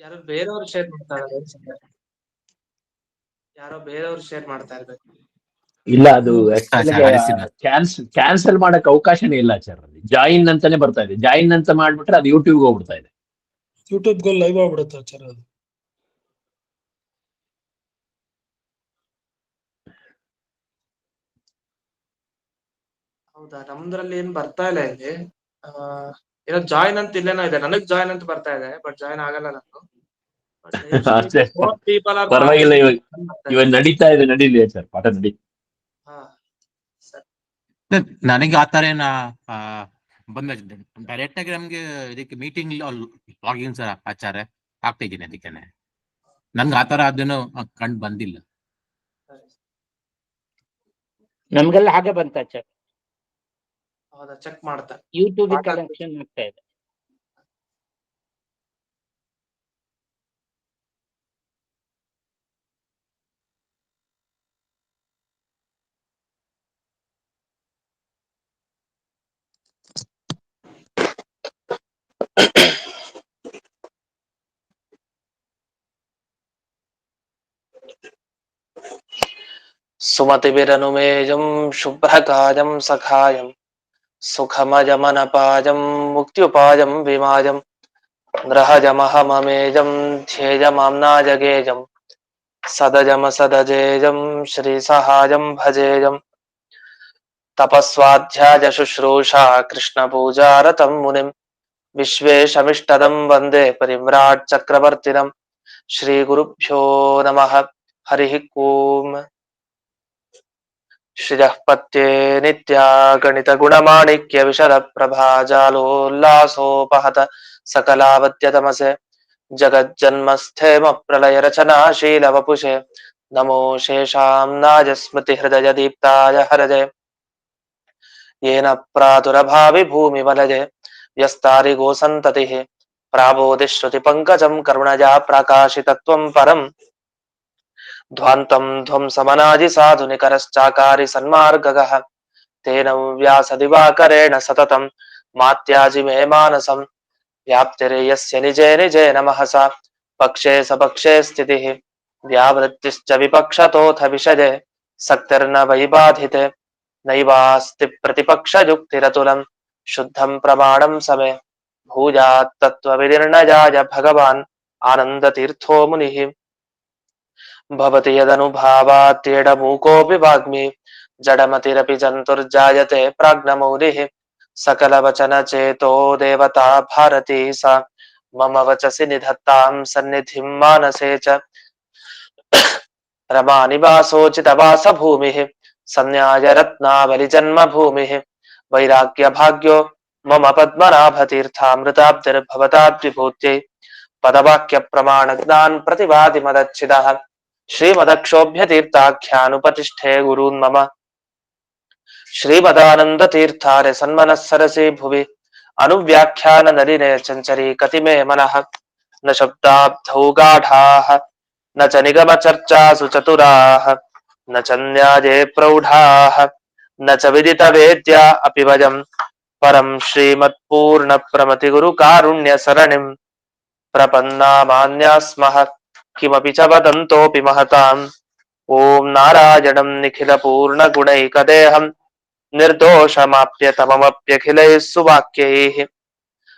ಯಾರೋ ಬೇರೆಯವರು ಶೇರ್ ಮಾಡ್ತಾ ಇದ್ದಾರೆ. ಯಾರೋ ಬೇರೆಯವರು ಶೇರ್ ಮಾಡ್ತಾ ಇರ್ಬೇಕು. ಇಲ್ಲ, ಅದು ಕ್ಯಾನ್ಸಲ್ ಮಾಡಕ್ ಅವಕಾಶನೇ ಇಲ್ಲ ಸರ್. ಜಾಯಿನ್ ಅಂತಾನೆ ಬರ್ತಾ ಇದೆ. ಜಾಯಿನ್ ಅಂತ ಮಾಡ್ಬಿಟ್ರೆ ಅದು ಯೂಟ್ಯೂಬ್ ಹೋಗ್ಬಿಡ್ತಾ ಇದೆ. ಯೂಟ್ಯೂಬ್ ಲೈವ್ ಆಗ್ಬಿಡುತ್ತೆ ಆಚಾರ ಅದು. ಹೌದಾ, ನಮ್ದ್ರಲ್ಲಿ ಏನ್ ಬರ್ತಾ ಇಲ್ಲ ಇಲ್ಲಿ. ಏನೋ ಜಾಯಿನ್ ಅಂತ ಇಲ್ಲೇನೋ ಇದೆ. ನನಗ್ ಜಾಯಿನ್ ಅಂತ ಬರ್ತಾ ಇದೆ, ಬಟ್ ಜಾಯಿನ್ ಆಗಲ್ಲ ನಾನು. ಪರವಾಗಿಲ್ಲ, ಇವಾಗ ನಡೀತಾ ಇದೆ. ನಡೀಲಿ ಸರ್, ಪಾಠ ನಡೀ. ನನಗೆ ಆತರ ಏನ ಬಂದ ಡೈರೆಕ್ಟ್ ಆಗಿ ನಮ್ಗೆ ಇದಕ್ಕೆ ಮೀಟಿಂಗ್ ಲಾಗಿನ್ ಸರ್ ಆಚಾರ ಆಗ್ತಾ ಇದ್ದೀನಿ. ಅದಕ್ಕೇನೆ ನನ್ಗೆ ಆತರ ಅದೇನು ಕಂಡು ಬಂದಿಲ್ಲ. ನಮ್ಗೆಲ್ಲ ಹಾಗೆ ಬಂತ ಆಚಾರ. ಹೌದಾ, ಚೆಕ್ ಮಾಡ್ತಾ. ಯೂಟ್ಯೂಬ್ ಕನೆಕ್ಷನ್ ಆಗ್ತಾ ಇದೆ. ಸುಮತಿಭಿರನುಮೇಜಂ ಶುಭ್ರಕಾಜಂ ಸಖಾಯಂ ಸುಖಮಜಮನಪಾಜಂ ಮುಕ್ತ್ಯುಪಾಜಂ ವಿಮಾಜಂ ನೃಹಜಮಹಮಮೇಜಂ ಧ್ಯೇಯಮಾಮ್ನಾಜಗೇಜಂ ಸದಜಮ ಸದಜೇಜಂ ಶ್ರೀಸಹಾಜಂ ಭಜೇಜಂ ತಪಸ್ವಾಧ್ಯಾಯ ಶುಶ್ರೂಷಾ ಕೃಷ್ಣ ಪೂಜಾರತಂ ಮುನಿಂ ವಿಶ್ವೇಶಮಿಷ್ಟದಂ ವಂದೇ ಪರಿವ್ರಾಟ್ ಚಕ್ರವರ್ತಿನಂ. ಶ್ರೀ ಗುರುಭ್ಯೋ ನಮಃ. ಹರಿ ಓಂ. ಶ್ರಿಯಃ ಪತ್ಯೇ ನಿತ್ಯಾ ಗಣಿತ ಗುಣಮಾಣಿಕ್ಯ ವಿಶದ ಪ್ರಭಾಜಾಲೋಲ್ಲಾಸೋಪಹತ ಸಕಲಾವತ್ಯತಮಸೆ ಜಗಜ್ಜನ್ಮಸ್ಥೇಮ ಪ್ರಳಯ ರಚನಾಶೀಲ ವಪುಷೆ ನಮೋ ಶೇಷಾಂನಾಯ ಸ್ಮೃತಿ ಹೃದಯ ದೀಪ್ತಾಯ ಹರಜೆ ಯೇನ ಪ್ರಾದುರಭಾವಿ ಭೂಮಿ ವಲಜೆ ವ್ಯಸ್ತಾರಿ ಗೋಸಂತತಿ ಪ್ರಾಬೋಧಿ ಶ್ರುತಿ ಪಂಕಜಂ ಕರುಣಜಾ ಪ್ರಕಾಶಿತತ್ವಂ ಪರಂ ಧ್ವಾಂತಂ ಧ್ವಂಸಮನಾಜಿ ಸಾಧುನಿಕರಶ್ಚಾಕಾರಿ ಸನ್ಮಾರ್ಗಗಃ ತೇನ ವ್ಯಾಸ ದಿವಾಕರೇಣ ಸತತಂ ಮಾತ್ಯಾಜಿ ಮೇ ಮಾನಸಂ ವ್ಯಾಪ್ತಿರೇಯಸ್ಯ ನಿಜೇ ನಿಜೇ ನಮಃ ಸಾ ಪಕ್ಷೇ ಸಪಕ್ಷೇ ಸ್ಥಿತಿಃ ವ್ಯಾವೃತ್ತಿಶ್ಚ ವಿಪಕ್ಷತೋಥ ವಿಷಜೆ ಸಕ್ತಿರ್ನ ವೈಬಾಧಿತೆ ನೈವಾಸ್ತಿ ಪ್ರತಿಪಕ್ಷಯುಕ್ತಿರತುಲಂ ಶುದ್ಧಂ ಪ್ರಮಾಣಂ ಸಮೇ ಭೂಯಾತ್ ತತ್ವವಿನಿರ್ಣಯಾಯ ಭಗವಾನ್ ಆನಂದತೀರ್ಥೋ ಮುನಿಃ ಭವತಿ ಯದನುಭಾವಾತ್ಯೇಡಮೂಕೋऽಪಿ ವಾಗ್ಮಿ ಜಡಮತಿರಪಿ ಜಂತುರ್ಜಾಯತೆ ಪ್ರಾಜ್ಞಮೌಲಿಃ सकलवचनचेतो देवता भारती सा मम वचसि निधत्तां सन्निधिं मानसे च रमानिवासोचितवासभूमिः संन्याय रत्नावलिजन्मभूमिः वैराग्यभाग्यो मम पद्मनाभतीर्थामृताब्धिर्भवताद्विभूत्यै पदवाक्यप्रमाणज्ञान प्रतिवादिमदच्छिदः श्रीमदक्षोभ्यतीर्थाख्यानुपतिष्ठे गुरून् मम श्रीमदानंद तीर्थार्य सन्मनः सरसि भुवि अनुव्याख्यान नलिने चंचरी कतिमे मनः न शब्दाब्धौ गाढाः न च निगम चर्चासु चतुराः न च न्याये प्रौढाः न च विदित वेद्या अपि वयं परं श्रीमत्पूर्ण प्रमति गुरु कारुण्य सरणिं प्रपन्नामान्या स्मः किमपि च वदन्तोऽपि महताम् ओम नारायणं निखिल पूर्ण गुणैकदेहं निर्दोषमाप्यतममप्यखिलैः सुवाक्यैः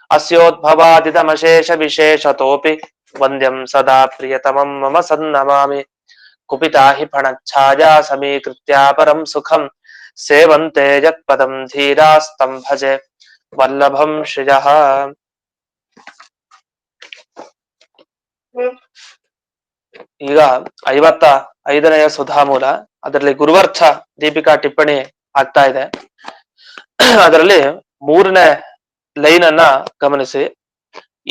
अस्योद्भवादितमशेष विशेषतोऽपि वन्द्यं सदा प्रियतमं मम सन्नमामि कुपिता हि फणच्छाया समीकृत्या परं सुखं सेवन्ते यत्पदं धीरास्तं भजे वल्लभं श्रियः। ಈಗ 55ನೇ ಸುಧಾಮೂಲ, ಅದರಲ್ಲಿ ಗುರುವರ್ಥ ದೀಪಿಕಾ ಟಿಪ್ಪಣಿ ಆಗ್ತಾ ಇದೆ. ಅದರಲ್ಲಿ 3ನೇ ಲೈನ್ ಅನ್ನ ಗಮನಿಸಿ.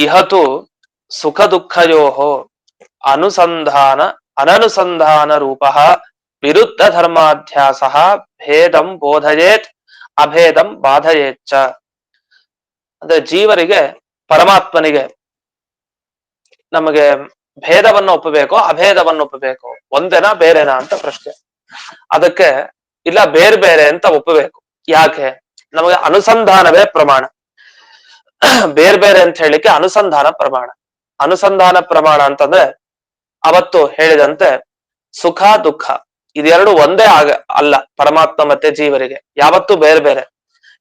ಇಹತು ಸುಖ ದುಃಖಯೋಹೋ ಅನುಸಂಧಾನ ಅನನುಸಂಧಾನ ರೂಪ ವಿರುದ್ಧ ಧರ್ಮಾಧ್ಯಾಸ ಭೇದಂ ಬೋಧಯೇತ್ ಅಭೇದಂ ಬಾಧಯೇಚ್ಚ. ಅಂದ್ರೆ ಜೀವರಿಗೆ ಪರಮಾತ್ಮನಿಗೆ ನಮಗೆ ಭೇದವನ್ನು ಒಪ್ಪಬೇಕೋ ಅಭೇದವನ್ನು ಒಪ್ಪಬೇಕು, ಒಂದೇನಾ ಬೇರೆನಾ ಅಂತ ಪ್ರಶ್ನೆ. ಅದಕ್ಕೆ ಇಲ್ಲ, ಬೇರೆ ಬೇರೆ ಅಂತ ಒಪ್ಪಬೇಕು. ಯಾಕೆ? ನಮಗೆ ಅನುಸಂಧಾನವೇ ಪ್ರಮಾಣ. ಬೇರೆ ಬೇರೆ ಅಂತ ಹೇಳಿಕ್ಕೆ ಅನುಸಂಧಾನ ಪ್ರಮಾಣ. ಅನುಸಂಧಾನ ಪ್ರಮಾಣ ಅಂತಂದ್ರೆ ಅವತ್ತು ಹೇಳಿದಂತೆ ಸುಖ ದುಃಖ ಇದೆರಡು ಒಂದೇ ಅಲ್ಲ ಪರಮಾತ್ಮ ಮತ್ತೆ ಜೀವರಿಗೆ, ಯಾವತ್ತೂ ಬೇರೆ ಬೇರೆ.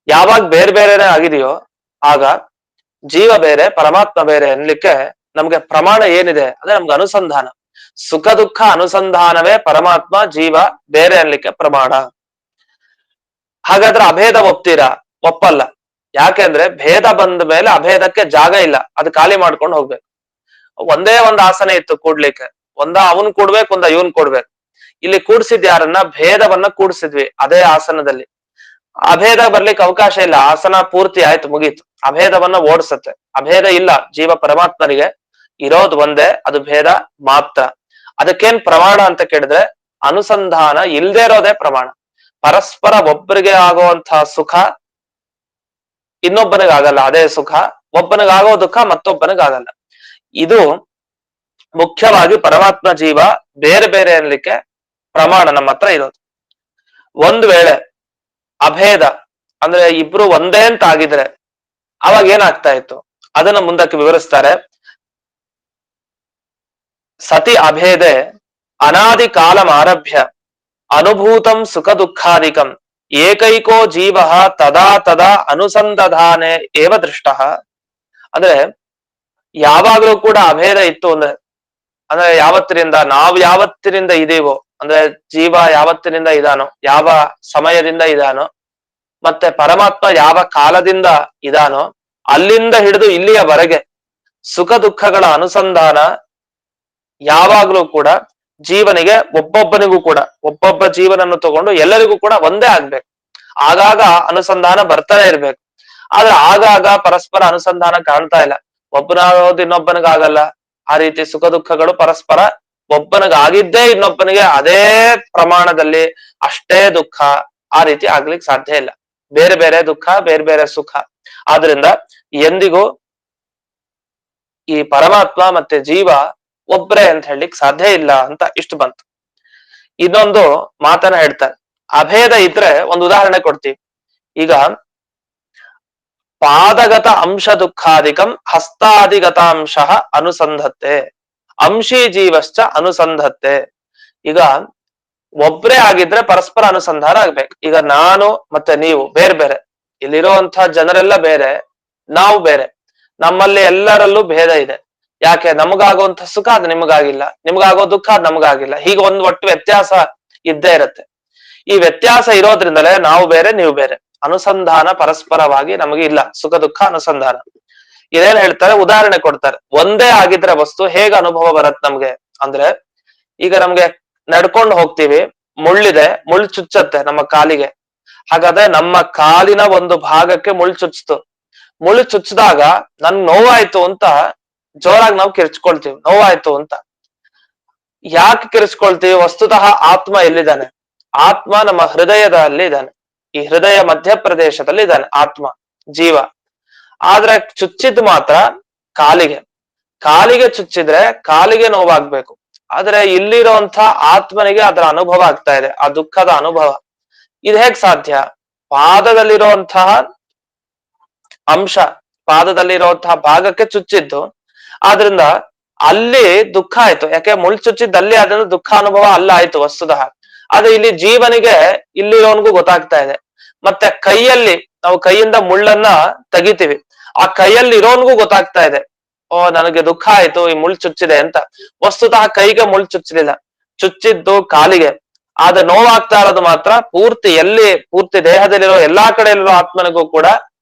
ಯಾವಾಗ ಬೇರೆ ಬೇರೆನೆ ಆಗಿದೆಯೋ ಆಗ ಜೀವ ಬೇರೆ ಪರಮಾತ್ಮ ಬೇರೆ ಅನ್ಲಿಕ್ಕೆ ನಮ್ಗೆ ಪ್ರಮಾಣ ಏನಿದೆ ಅಂದ್ರೆ ನಮ್ಗೆ ಅನುಸಂಧಾನ. ಸುಖ ದುಃಖ ಅನುಸಂಧಾನವೇ ಪರಮಾತ್ಮ ಜೀವ ಬೇರೆ ಅನ್ಲಿಕ್ಕೆ ಪ್ರಮಾಣ. ಹಾಗಾದ್ರೆ ಅಭೇದ ಒಪ್ತೀರಾ? ಒಪ್ಪಲ್ಲ. ಯಾಕೆಂದ್ರೆ ಭೇದ ಬಂದ ಮೇಲೆ ಅಭೇದಕ್ಕೆ ಜಾಗ ಇಲ್ಲ, ಅದು ಖಾಲಿ ಮಾಡ್ಕೊಂಡು ಹೋಗ್ಬೇಕು. ಒಂದೇ ಒಂದು ಆಸನ ಇತ್ತು ಕೂಡ್ಲಿಕ್ಕೆ, ಒಂದ ಅವನ್ ಕೂಡ್ಬೇಕು, ಒಂದ ಇವನ್ ಕೂಡ್ಬೇಕು. ಇಲ್ಲಿ ಕೂಡ್ಸಿದ್ ಯಾರನ್ನ? ಭೇದವನ್ನ ಕೂಡ್ಸಿದ್ವಿ ಅದೇ ಆಸನದಲ್ಲಿ. ಅಭೇದ ಬರ್ಲಿಕ್ಕೆ ಅವಕಾಶ ಇಲ್ಲ, ಆಸನ ಪೂರ್ತಿ ಆಯ್ತು, ಮುಗೀತು. ಅಭೇದವನ್ನ ಓಡಿಸತ್ತೆ. ಅಭೇದ ಇಲ್ಲ ಜೀವ ಪರಮಾತ್ಮನಿಗೆ, ಇರೋದು ಒಂದೇ, ಅದು ಭೇದ ಮಾತ್ರ. ಅದಕ್ಕೇನ್ ಪ್ರಮಾಣ ಅಂತ ಕೇಳಿದ್ರೆ ಅನುಸಂಧಾನ ಇಲ್ದೇ ಇರೋದೇ ಪ್ರಮಾಣ. ಪರಸ್ಪರ ಒಬ್ಬರಿಗೆ ಆಗುವಂತಹ ಸುಖ ಇನ್ನೊಬ್ಬನಿಗಾಗಲ್ಲ, ಅದೇ ಸುಖ. ಒಬ್ಬನಿಗಾಗೋ ದುಃಖ ಮತ್ತೊಬ್ಬನಿಗಾಗಲ್ಲ. ಇದು ಮುಖ್ಯವಾಗಿ ಪರಮಾತ್ಮ ಜೀವ ಬೇರೆ ಬೇರೆ ಅನ್ಲಿಕ್ಕೆ ಪ್ರಮಾಣ ನಮ್ಮ ಹತ್ರ ಇರೋದು. ಒಂದ್ ವೇಳೆ ಅಭೇದ ಅಂದ್ರೆ ಇಬ್ರು ಒಂದೇ ಅಂತ ಆಗಿದ್ರೆ ಅವಾಗ ಏನಾಗ್ತಾ ಇತ್ತು ಅದನ್ನ ಮುಂದಕ್ಕೆ ವಿವರಿಸ್ತಾರೆ. ಸತಿ ಅಭೇದೆ ಅನಾದಿ ಕಾಲಂ ಆರಭ್ಯ ಅನುಭೂತಂ ಸುಖ ದುಃಖಾದಿಕಂ ಏಕೈಕೋ ಜೀವ ತದಾ ತದಾ ಅನುಸಂಧಾನೆ ಏವ ದೃಷ್ಟ. ಅಂದ್ರೆ ಯಾವಾಗ್ಲೂ ಕೂಡ ಅಭೇದ ಇತ್ತು ಅಂದ್ರೆ ಯಾವತ್ತಿನಿಂದ ನಾವು ಯಾವತ್ತಿನಿಂದ ಇದೀವೋ, ಅಂದ್ರೆ ಜೀವ ಯಾವತ್ತಿನಿಂದ ಇದಾನೋ, ಯಾವ ಸಮಯದಿಂದ ಇದಾನೋ, ಮತ್ತೆ ಪರಮಾತ್ಮ ಯಾವ ಕಾಲದಿಂದ ಇದಾನೋ ಅಲ್ಲಿಂದ ಹಿಡಿದು ಇಲ್ಲಿಯವರೆಗೆ ಸುಖ ದುಃಖಗಳ ಅನುಸಂಧಾನ ಯಾವಾಗ್ಲೂ ಕೂಡ ಜೀವನಿಗೆ ಒಬ್ಬೊಬ್ಬನಿಗೂ ಕೂಡ, ಒಬ್ಬೊಬ್ಬ ಜೀವನನ್ನು ತಗೊಂಡು ಎಲ್ಲರಿಗೂ ಕೂಡ ಒಂದೇ ಆಗ್ಬೇಕು. ಆಗಾಗ ಅನುಸಂಧಾನ ಬರ್ತಾನೆ ಇರ್ಬೇಕು. ಆದ್ರೆ ಆಗಾಗ ಪರಸ್ಪರ ಅನುಸಂಧಾನ ಕಾಣ್ತಾ ಇಲ್ಲ. ಒಬ್ಬನಾಗೋದು ಇನ್ನೊಬ್ಬನಿಗಾಗಲ್ಲ. ಆ ರೀತಿ ಸುಖ ದುಃಖಗಳು ಪರಸ್ಪರ ಒಬ್ಬನಿಗಾಗಿದ್ದೇ ಇನ್ನೊಬ್ಬನಿಗೆ ಅದೇ ಪ್ರಮಾಣದಲ್ಲಿ ಅಷ್ಟೇ ದುಃಖ ಆ ರೀತಿ ಆಗ್ಲಿಕ್ಕೆ ಸಾಧ್ಯ ಇಲ್ಲ. ಬೇರೆ ಬೇರೆ ದುಃಖ, ಬೇರೆ ಬೇರೆ ಸುಖ. ಆದ್ರಿಂದ ಎಂದಿಗೂ ಈ ಪರಮಾತ್ಮ ಮತ್ತೆ ಜೀವ ಒಬ್ರೇ ಅಂತ ಹೇಳಲಿಕ್ಕೆ ಸಾಧ್ಯ ಇಲ್ಲ ಅಂತ ಇಷ್ಟು ಬಂತು. ಇನ್ನೊಂದು ಮಾತನ್ನ ಹೇಳ್ತಾರೆ, ಅಭೇದ ಇದ್ರೆ ಒಂದು ಉದಾಹರಣೆ ಕೊಡ್ತೀವಿ. ಈಗ ಪಾದಗತ ಅಂಶ ದುಃಖಾದಿಕಂ ಹಸ್ತಾದಿಗತಾಂಶ ಅನುಸಂಧತ್ತೆ ಅಂಶಿ ಜೀವಶ್ಚ ಅನುಸಂಧತ್ತೆ. ಈಗ ಒಬ್ರೇ ಆಗಿದ್ರೆ ಪರಸ್ಪರ ಅನುಸಂಧಾನ ಆಗ್ಬೇಕು. ಈಗ ನಾನು ಮತ್ತೆ ನೀವು ಬೇರೆ ಬೇರೆ, ಇಲ್ಲಿರುವಂತಹ ಜನರೆಲ್ಲ ಬೇರೆ, ನಾವು ಬೇರೆ. ನಮ್ಮಲ್ಲಿ ಎಲ್ಲರಲ್ಲೂ ಭೇದ ಇದೆ. ಯಾಕೆ? ನಮಗಾಗುವಂತ ಸುಖ ಅದು ನಿಮಗಾಗಿಲ್ಲ, ನಿಮ್ಗಾಗೋ ದುಃಖ ಅದು ನಮಗಾಗಿಲ್ಲ. ಹೀಗೆ ಒಂದು ಒಟ್ಟು ವ್ಯತ್ಯಾಸ ಇದ್ದೇ ಇರುತ್ತೆ. ಈ ವ್ಯತ್ಯಾಸ ಇರೋದ್ರಿಂದಲೇ ನಾವು ಬೇರೆ ನೀವು ಬೇರೆ, ಅನುಸಂಧಾನ ಪರಸ್ಪರವಾಗಿ ನಮಗೆ ಇಲ್ಲ. ಸುಖ ದುಃಖ ಅನುಸಂಧಾನ ಇದೇನ್ ಹೇಳ್ತಾರೆ, ಉದಾಹರಣೆ ಕೊಡ್ತಾರೆ. ಒಂದೇ ಆಗಿದ್ರೆ ವಸ್ತು ಹೇಗೆ ಅನುಭವ ಬರತ್ ನಮ್ಗೆ ಅಂದ್ರೆ, ಈಗ ನಮ್ಗೆ ನಡ್ಕೊಂಡು ಹೋಗ್ತೀವಿ, ಮುಳ್ಳಿದೆ, ಮುಳ್ಳು ಚುಚ್ಚತ್ತೆ ನಮ್ಮ ಕಾಲಿಗೆ. ಹಾಗಾದ್ರೆ ನಮ್ಮ ಕಾಲಿನ ಒಂದು ಭಾಗಕ್ಕೆ ಮುಳ್ಳು ಚುಚ್ಚಿತು. ಮುಳ್ಳು ಚುಚ್ಚಿದಾಗ ನನ್ ನೋವಾಯ್ತು ಅಂತ ಜೋರಾಗಿ ನಾವು ಕಿರ್ಚ್ಕೊಳ್ತೀವಿ, ನೋವಾಯ್ತು ಅಂತ. ಯಾಕೆ ಕಿರ್ಚ್ಕೊಳ್ತೀವಿ? ವಸ್ತುತಃ ಆತ್ಮ ಎಲ್ಲಿದ್ದಾನೆ? ಆತ್ಮ ನಮ್ಮ ಹೃದಯದಲ್ಲಿ ಇದ್ದಾನೆ. ಈ ಹೃದಯ ಮಧ್ಯಪ್ರದೇಶದಲ್ಲಿ ಇದ್ದಾನೆ ಆತ್ಮ, ಜೀವ. ಆದ್ರೆ ಚುಚ್ಚಿದ್ ಮಾತ್ರ ಕಾಲಿಗೆ. ಕಾಲಿಗೆ ಚುಚ್ಚಿದ್ರೆ ಕಾಲಿಗೆ ನೋವಾಗ್ಬೇಕು. ಆದ್ರೆ ಇಲ್ಲಿರುವಂತ ಆತ್ಮನಿಗೆ ಅದರ ಅನುಭವ ಆಗ್ತಾ ಇದೆ, ಆ ದುಃಖದ ಅನುಭವ. ಇದು ಹೇಗ್ ಸಾಧ್ಯ? ಪಾದದಲ್ಲಿರುವಂತಹ ಅಂಶ, ಪಾದದಲ್ಲಿರುವಂತಹ ಭಾಗಕ್ಕೆ ಚುಚ್ಚಿದ್ದು, ಆದ್ರಿಂದ ಅಲ್ಲಿ ದುಃಖ ಆಯ್ತು. ಯಾಕೆ? ಮುಳ್ಳು ಚುಚ್ಚಿದ್ದಲ್ಲಿ ಅದನ್ನು ದುಃಖ ಅನುಭವ ಅಲ್ಲ ಆಯ್ತು ವಸ್ತುತಃ. ಆದ್ರೆ ಇಲ್ಲಿ ಜೀವನಿಗೆ ಇಲ್ಲಿರೋನ್ಗೂ ಗೊತ್ತಾಗ್ತಾ ಇದೆ. ಮತ್ತೆ ಕೈಯಲ್ಲಿ ನಾವು ಕೈಯಿಂದ ಮುಳ್ಳನ್ನ ತೆಗಿತೀವಿ, ಆ ಕೈಯಲ್ಲಿ ಇರೋನ್ಗೂ ಗೊತ್ತಾಗ್ತಾ ಇದೆ, ಓ ನನಗೆ ದುಃಖ ಆಯ್ತು, ಈ ಮುಳ್ಳು ಚುಚ್ಚಿದೆ ಅಂತ. ವಸ್ತುತಃ ಕೈಗೆ ಮುಳ್ಳು ಚುಚ್ಚಲಿಲ್ಲ, ಚುಚ್ಚಿದ್ದು ಕಾಲಿಗೆ. ಆದ್ರೆ ನೋವಾಗ್ತಾ ಇರೋದು ಮಾತ್ರ ಪೂರ್ತಿ ದೇಹದಲ್ಲಿರೋ ಎಲ್ಲಾ ಕಡೆಯಲ್ಲಿರೋ ಆತ್ಮನಿಗೂ ಕೂಡ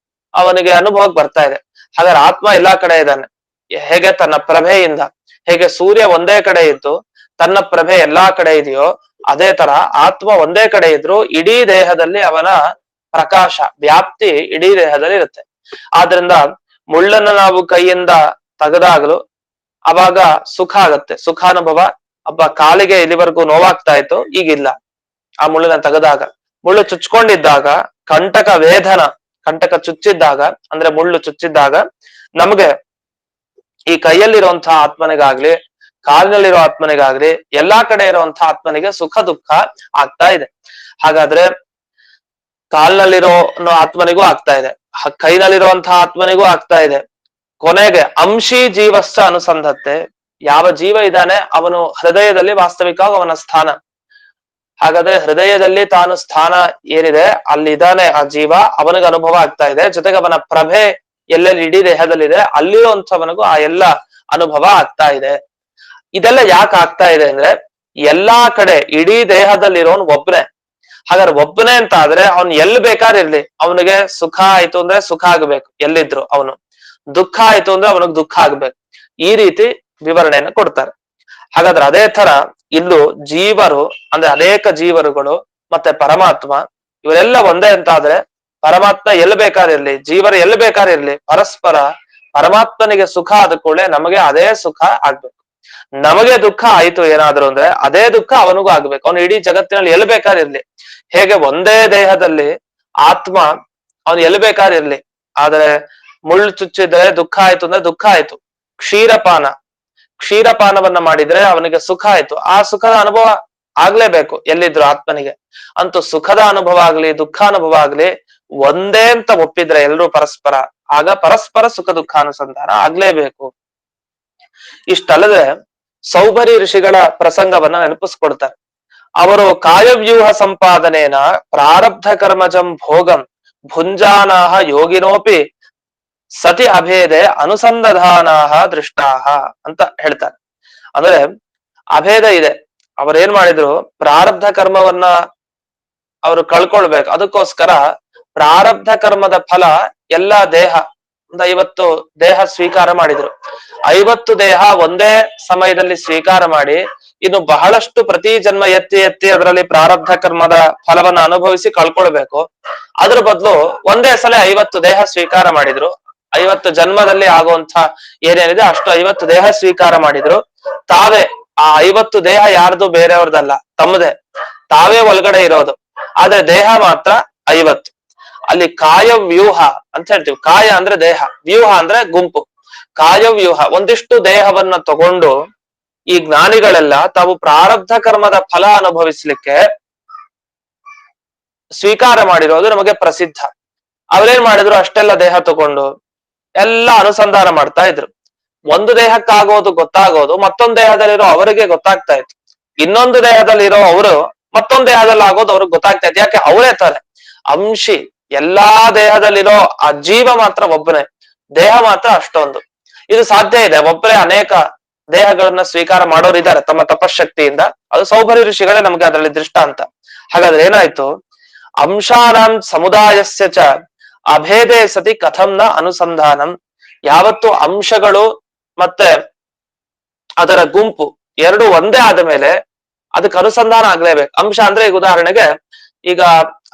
ಅವನಿಗೆ ಅನುಭವಕ್ಕೆ ಬರ್ತಾ ಇದೆ. ಹಾಗಾದ್ರೆ ಆತ್ಮ ಎಲ್ಲಾ ಕಡೆ ಇದ್ದಾನೆ. ಹೇಗೆ ತನ್ನ ಪ್ರಭೆಯಿಂದ, ಹೇಗೆ ಸೂರ್ಯ ಒಂದೇ ಕಡೆ ಇದ್ದು ತನ್ನ ಪ್ರಭೆ ಎಲ್ಲಾ ಕಡೆ ಇದೆಯೋ, ಅದೇ ತರ ಆತ್ಮ ಒಂದೇ ಕಡೆ ಇದ್ರು ಇಡೀ ದೇಹದಲ್ಲಿ ಅವನ ಪ್ರಕಾಶ ವ್ಯಾಪ್ತಿ ಇಡೀ ದೇಹದಲ್ಲಿ ಇರುತ್ತೆ. ಆದ್ರಿಂದ ಮುಳ್ಳನ್ನ ನಾವು ಕೈಯಿಂದ ತೆಗೆದಾಗಲು ಅವಾಗ ಸುಖ ಆಗತ್ತೆ, ಸುಖಾನುಭವ. ಹಬ್ಬ ಕಾಲಿಗೆ ಇಲ್ಲಿವರೆಗೂ ನೋವಾಗ್ತಾ ಇತ್ತು, ಈಗಿಲ್ಲ. ಆ ಮುಳ್ಳನ್ನ ತೆಗೆದಾಗ, ಮುಳ್ಳು ಚುಚ್ಕೊಂಡಿದ್ದಾಗ ಕಂಟಕ ವೇದನ, ಕಂಟಕ ಚುಚ್ಚಿದ್ದಾಗ ಅಂದ್ರೆ ಮುಳ್ಳು ಚುಚ್ಚಿದ್ದಾಗ ನಮ್ಗೆ ಈ ಕೈಯಲ್ಲಿರುವಂತಹ ಆತ್ಮನಿಗಾಗ್ಲಿ, ಕಾಲಿನಲ್ಲಿರೋ ಆತ್ಮನಿಗಾಗ್ಲಿ, ಎಲ್ಲಾ ಕಡೆ ಇರುವಂತಹ ಆತ್ಮನಿಗೆ ಸುಖ ದುಃಖ ಆಗ್ತಾ ಇದೆ. ಹಾಗಾದ್ರೆ ಕಾಲ್ನಲ್ಲಿರೋ ಆತ್ಮನಿಗೂ ಆಗ್ತಾ ಇದೆ, ಕೈನಲ್ಲಿರುವಂತಹ ಆತ್ಮನಿಗೂ ಆಗ್ತಾ ಇದೆ. ಕೊನೆಗೆ ಅಂಶಿ ಜೀವಶ್ಚ ಅನುಸಂಧತ್ತೆ, ಯಾವ ಜೀವ ಇದ್ದಾನೆ ಅವನು ಹೃದಯದಲ್ಲಿ ವಾಸ್ತವಿಕವಾಗಿ ಅವನ ಸ್ಥಾನ. ಹಾಗಾದ್ರೆ ಹೃದಯದಲ್ಲಿ ತಾನು ಸ್ಥಾನ ಏನಿದೆ ಅಲ್ಲಿದ್ದಾನೆ ಆ ಜೀವ, ಅವನಿಗೆ ಅನುಭವ ಆಗ್ತಾ ಇದೆ. ಜೊತೆಗೆ ಅವನ ಪ್ರಭೆ ಎಲ್ಲೆಲ್ಲಿ ಇಡೀ ದೇಹದಲ್ಲಿದೆ ಅಲ್ಲಿರುವಂಥವನಿಗೂ ಆ ಎಲ್ಲ ಅನುಭವ ಆಗ್ತಾ ಇದೆ. ಇದೆಲ್ಲ ಯಾಕೆ ಆಗ್ತಾ ಇದೆ ಅಂದ್ರೆ ಎಲ್ಲಾ ಕಡೆ ಇಡೀ ದೇಹದಲ್ಲಿರೋನ್ ಒಬ್ನೇ. ಹಾಗಾದ್ರೆ ಒಬ್ಬನೇ ಅಂತ ಆದ್ರೆ ಅವ್ನು ಎಲ್ಲಿ ಬೇಕಾದ್ರೆ ಇರ್ಲಿ, ಅವನಿಗೆ ಸುಖ ಆಯ್ತು ಅಂದ್ರೆ ಸುಖ ಆಗ್ಬೇಕು ಎಲ್ಲಿದ್ರು, ಅವನು ದುಃಖ ಆಯ್ತು ಅಂದ್ರೆ ಅವನಿಗೆ ದುಃಖ ಆಗ್ಬೇಕು. ಈ ರೀತಿ ವಿವರಣೆಯನ್ನು ಕೊಡ್ತಾರೆ. ಹಾಗಾದ್ರೆ ಅದೇ ತರ ಇಲ್ಲೂ ಜೀವರು ಅಂದ್ರೆ ಅನೇಕ ಜೀವರುಗಳು ಮತ್ತೆ ಪರಮಾತ್ಮ ಇವರೆಲ್ಲ ಒಂದೇ ಅಂತ ಆದ್ರೆ ಪರಮಾತ್ಮ ಎಲ್ಲಿ ಬೇಕಾದ್ರೆ ಇರ್ಲಿ, ಜೀವರು ಎಲ್ಲಿ ಬೇಕಾದ್ರೆ ಇರ್ಲಿ, ಪರಸ್ಪರ ಪರಮಾತ್ಮನಿಗೆ ಸುಖ ಆದ ಕೂಡಲೇ ನಮಗೆ ಅದೇ ಸುಖ ಆಗ್ಬೇಕು. ನಮಗೆ ದುಃಖ ಆಯ್ತು ಏನಾದ್ರು ಅಂದ್ರೆ ಅದೇ ದುಃಖ ಅವನಿಗೂ ಆಗ್ಬೇಕು. ಅವನು ಇಡೀ ಜಗತ್ತಿನಲ್ಲಿ ಎಲ್ಲಿ ಬೇಕಾದ್ರೆ ಇರ್ಲಿ. ಹೇಗೆ ಒಂದೇ ದೇಹದಲ್ಲಿ ಆತ್ಮ ಅವನು ಎಲ್ಲಿ ಬೇಕಾದ್ರೆ ಇರ್ಲಿ, ಆದ್ರೆ ಮುಳ್ಳು ಚುಚ್ಚಿದ್ರೆ ದುಃಖ ಆಯ್ತು ಅಂದ್ರೆ ದುಃಖ ಆಯ್ತು. ಕ್ಷೀರಪಾನವನ್ನ ಮಾಡಿದ್ರೆ ಅವನಿಗೆ ಸುಖ ಆಯ್ತು, ಆ ಸುಖದ ಅನುಭವ ಆಗ್ಲೇಬೇಕು ಎಲ್ಲಿದ್ರು ಆತ್ಮನಿಗೆ. ಅಂತೂ ಸುಖದ ಅನುಭವ ಆಗ್ಲಿ ದುಃಖಾನುಭವ ಆಗ್ಲಿ ಒಂದೇ ಅಂತ ಒಪ್ಪಿದ್ರೆ ಎಲ್ರೂ ಪರಸ್ಪರ, ಆಗ ಪರಸ್ಪರ ಸುಖ ದುಃಖಾನುಸಂಧಾನ ಆಗ್ಲೇಬೇಕು. ಇಷ್ಟಲ್ಲದೆ ಸೌಭರಿ ಋಷಿಗಳ ಪ್ರಸಂಗವನ್ನ ನೆನಪಿಸ್ಕೊಡ್ತಾರೆ. ಅವರು ಕಾಯವ್ಯೂಹ ಸಂಪಾದನೇನ ಪ್ರಾರಬ್ಧ ಕರ್ಮಜಂ ಭೋಗಂ ಭುಂಜಾನಾಹ ಯೋಗಿನೋಪಿ ಸತಿ ಅಭೇದೆ ಅನುಸಂಧಾನಾಹ ದೃಷ್ಟಾಹ ಅಂತ ಹೇಳ್ತಾರೆ. ಅಂದ್ರೆ ಅಭೇದ ಇದೆ. ಅವರೇನ್ ಮಾಡಿದ್ರು, ಪ್ರಾರಬ್ಧ ಕರ್ಮವನ್ನ ಅವರು ಕಳ್ಕೊಳ್ಬೇಕು. ಅದಕ್ಕೋಸ್ಕರ ಪ್ರಾರಬ್ಧ ಕರ್ಮದ ಫಲ ಎಲ್ಲ ದೇಹ ಒಂದು 50 ದೇಹ ಸ್ವೀಕಾರ ಮಾಡಿದ್ರು. 50 ದೇಹ ಒಂದೇ ಸಮಯದಲ್ಲಿ ಸ್ವೀಕಾರ ಮಾಡಿ ಇನ್ನು ಬಹಳಷ್ಟು ಪ್ರತಿ ಜನ್ಮ ಎತ್ತಿ ಅದರಲ್ಲಿ ಪ್ರಾರಬ್ಧ ಕರ್ಮದ ಫಲವನ್ನ ಅನುಭವಿಸಿ ಕಳ್ಕೊಳ್ಬೇಕು. ಅದ್ರ ಬದಲು ಒಂದೇ ಸಲ 50 ದೇಹ ಸ್ವೀಕಾರ ಮಾಡಿದ್ರು. 50 ಜನ್ಮದಲ್ಲಿ ಆಗುವಂತ ಏನೇನಿದೆ ಅಷ್ಟು 50 ದೇಹ ಸ್ವೀಕಾರ ಮಾಡಿದ್ರು. ತಾವೇ ಆ 50 ದೇಹ ಯಾರ್ದು ಬೇರೆಯವ್ರದಲ್ಲ, ತಮ್ಮದೇ. ತಾವೇ ಒಳಗಡೆ ಇರೋದು, ಆದ್ರೆ ದೇಹ ಮಾತ್ರ 50. ಅಲ್ಲಿ ಕಾಯವ್ಯೂಹ ಅಂತ ಹೇಳ್ತೀವಿ. ಕಾಯ ಅಂದ್ರೆ ದೇಹ, ವ್ಯೂಹ ಅಂದ್ರೆ ಗುಂಪು. ಕಾಯವ್ಯೂಹ ಒಂದಿಷ್ಟು ದೇಹವನ್ನ ತಗೊಂಡು ಈ ಜ್ಞಾನಿಗಳೆಲ್ಲ ತಾವು ಪ್ರಾರಬ್ಧ ಕರ್ಮದ ಫಲ ಅನುಭವಿಸ್ಲಿಕ್ಕೆ ಸ್ವೀಕಾರ ಮಾಡಿರೋದು ನಮಗೆ ಪ್ರಸಿದ್ಧ. ಅವ್ರೇನ್ ಮಾಡಿದ್ರು, ಅಷ್ಟೆಲ್ಲ ದೇಹ ತಗೊಂಡು ಎಲ್ಲ ಅನುಸಂಧಾನ ಮಾಡ್ತಾ ಇದ್ರು. ಒಂದು ದೇಹಕ್ಕಾಗೋದು ಗೊತ್ತಾಗೋದು ಮತ್ತೊಂದು ದೇಹದಲ್ಲಿರೋ ಅವರಿಗೆ ಗೊತ್ತಾಗ್ತಾ ಇತ್ತು. ಇನ್ನೊಂದು ದೇಹದಲ್ಲಿರೋ ಅವರು ಮತ್ತೊಂದು ದೇಹದಲ್ಲಿ ಆಗೋದು ಅವ್ರಿಗೆ ಗೊತ್ತಾಗ್ತಾ ಇತ್ತು. ಯಾಕೆ? ಅವರೇ ತಾರೆ ಅಂಶಿ. ಎಲ್ಲಾ ದೇಹದಲ್ಲಿರೋ ಆ ಜೀವ ಮಾತ್ರ ಒಬ್ಬನೇ, ದೇಹ ಮಾತ್ರ ಅಷ್ಟೊಂದು. ಇದು ಸಾಧ್ಯ ಇದೆ, ಒಬ್ಬರೇ ಅನೇಕ ದೇಹಗಳನ್ನ ಸ್ವೀಕಾರ ಮಾಡೋರಿದ್ದಾರೆ ತಮ್ಮ ತಪಶಕ್ತಿಯಿಂದ. ಅದು ಸೌಭರಿ ಋಷಿಗಳೇ ನಮ್ಗೆ ಅದರಲ್ಲಿ ದೃಷ್ಟಾಂತ. ಹಾಗಾದ್ರೆ ಏನಾಯ್ತು, ಅಂಶಾನಾಂ ಸಮುದಾಯಸ್ಯ ಚ ಅಭೇದೇ ಸತಿ ಕಥಂನ ಅನುಸಂಧಾನಂ. ಯಾವತ್ತು ಅಂಶಗಳು ಮತ್ತೆ ಅದರ ಗುಂಪು ಎರಡು ಒಂದೇ ಆದ ಮೇಲೆ ಅದಕ್ಕೆ ಅನುಸಂಧಾನ ಆಗ್ಲೇಬೇಕು. ಅಂಶ ಅಂದ್ರೆ ಈಗ ಉದಾಹರಣೆಗೆ ಈಗ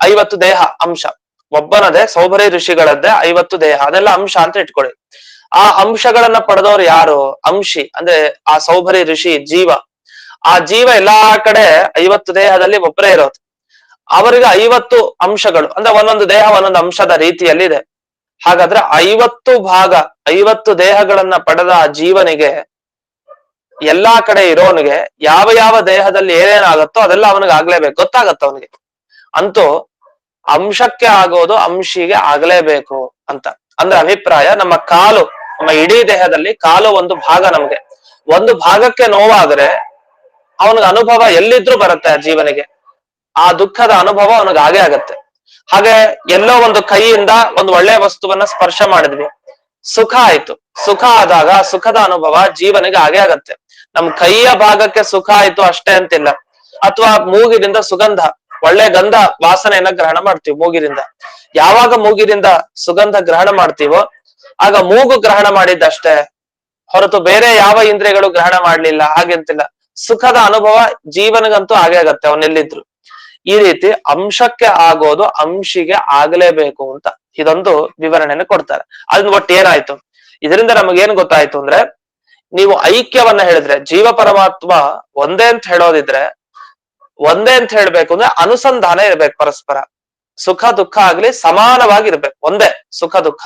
50 ದೇಹ ಅಂಶ, ಒಬ್ಬನದೇ ಸೌಭರಿ ಋಷಿಗಳದ್ದೇ 50 ದೇಹ, ಅದೆಲ್ಲ ಅಂಶ ಅಂತ ಇಟ್ಕೊಳ್ಳಿ. ಆ ಅಂಶಗಳನ್ನ ಪಡೆದವ್ರು ಯಾರು? ಅಂಶಿ ಅಂದ್ರೆ ಆ ಸೌಭರಿ ಋಷಿ ಜೀವ. ಆ ಜೀವ ಎಲ್ಲಾ ಕಡೆ 50 ದೇಹದಲ್ಲಿ ಒಬ್ಬರೇ ಇರೋದು. ಅವರಿಗೆ 50 ಅಂಶಗಳು ಅಂದ್ರೆ ಒಂದೊಂದು ದೇಹ ಒಂದೊಂದು ಅಂಶದ ರೀತಿಯಲ್ಲಿದೆ. ಹಾಗಾದ್ರೆ 50 ಭಾಗ 50 ದೇಹಗಳನ್ನ ಪಡೆದ ಆ ಜೀವನಿಗೆ, ಎಲ್ಲಾ ಕಡೆ ಇರೋನಿಗೆ ಯಾವ ಯಾವ ದೇಹದಲ್ಲಿ ಏನೇನಾಗತ್ತೋ ಅದೆಲ್ಲ ಅವನಿಗೆ ಆಗ್ಲೇಬೇಕು, ಗೊತ್ತಾಗತ್ತ ಅವನಿಗೆ. ಅಂತೂ ಅಂಶಕ್ಕೆ ಆಗೋದು ಅಂಶಿಗೆ ಆಗ್ಲೇಬೇಕು ಅಂತ ಅಂದ್ರೆ ಅಭಿಪ್ರಾಯ. ನಮ್ಮ ಕಾಲು, ನಮ್ಮ ಇಡೀ ದೇಹದಲ್ಲಿ ಕಾಲು ಒಂದು ಭಾಗ. ನಮ್ಗೆ ಒಂದು ಭಾಗಕ್ಕೆ ನೋವಾದ್ರೆ ಅವನಿಗೆ ಅನುಭವ ಎಲ್ಲಿದ್ರೂ ಬರುತ್ತೆ ಆ ಜೀವನಿಗೆ. ಆ ದುಃಖದ ಅನುಭವ ಅವನಿಗೆ ಆಗೇ ಆಗತ್ತೆ. ಹಾಗೆ ಎಲ್ಲೋ ಒಂದು ಕೈಯಿಂದ ಒಂದು ಒಳ್ಳೆ ವಸ್ತುವನ್ನ ಸ್ಪರ್ಶ ಮಾಡಿದ್ವಿ, ಸುಖ ಆಯ್ತು. ಸುಖ ಆದಾಗ ಸುಖದ ಅನುಭವ ಜೀವನಿಗೆ ಆಗೇ ಆಗತ್ತೆ. ನಮ್ ಕೈಯ ಭಾಗಕ್ಕೆ ಸುಖ ಆಯ್ತು ಅಷ್ಟೇ ಅಂತಿಲ್ಲ. ಅಥವಾ ಮೂಗಿನಿಂದ ಸುಗಂಧ, ಒಳ್ಳೆ ಗಂಧ ವಾಸನೆಯನ್ನ ಗ್ರಹಣ ಮಾಡ್ತೀವಿ ಮೂಗಿನಿಂದ. ಯಾವಾಗ ಮೂಗಿನಿಂದ ಸುಗಂಧ ಗ್ರಹಣ ಮಾಡ್ತೀವೋ ಆಗ ಮೂಗು ಗ್ರಹಣ ಮಾಡಿದ್ದಷ್ಟೇ ಹೊರತು ಬೇರೆ ಯಾವ ಇಂದ್ರಿಯಗಳು ಗ್ರಹಣ ಮಾಡ್ಲಿಲ್ಲ ಹಾಗೆಂತಿಲ್ಲ. ಸುಖದ ಅನುಭವ ಜೀವನಿಗಂತೂ ಆಗೇ ಆಗತ್ತೆ ಅವನೆಲ್ಲಿದ್ರು. ಈ ರೀತಿ ಅಂಶಕ್ಕೆ ಆಗೋದು ಅಂಶಿಗೆ ಆಗ್ಲೇಬೇಕು ಅಂತ ಇದೊಂದು ವಿವರಣೆಯನ್ನು ಕೊಡ್ತಾರೆ. ಅದನ್ನ ಒಟ್ಟು ಏನಾಯ್ತು, ಇದರಿಂದ ನಮಗೇನ್ ಗೊತ್ತಾಯ್ತು ಅಂದ್ರೆ, ನೀವು ಐಕ್ಯವನ್ನ ಹೇಳಿದ್ರೆ ಜೀವ ಪರಮಾತ್ಮ ಒಂದೇ ಅಂತ ಹೇಳೋದಿದ್ರೆ, ಒಂದೇ ಅಂತ ಹೇಳ್ಬೇಕು ಅಂದ್ರೆ ಅನುಸಂಧಾನ ಇರ್ಬೇಕು ಪರಸ್ಪರ. ಸುಖ ದುಃಖ ಆಗ್ಲಿ ಸಮಾನವಾಗಿರ್ಬೇಕು, ಒಂದೇ ಸುಖ ದುಃಖ.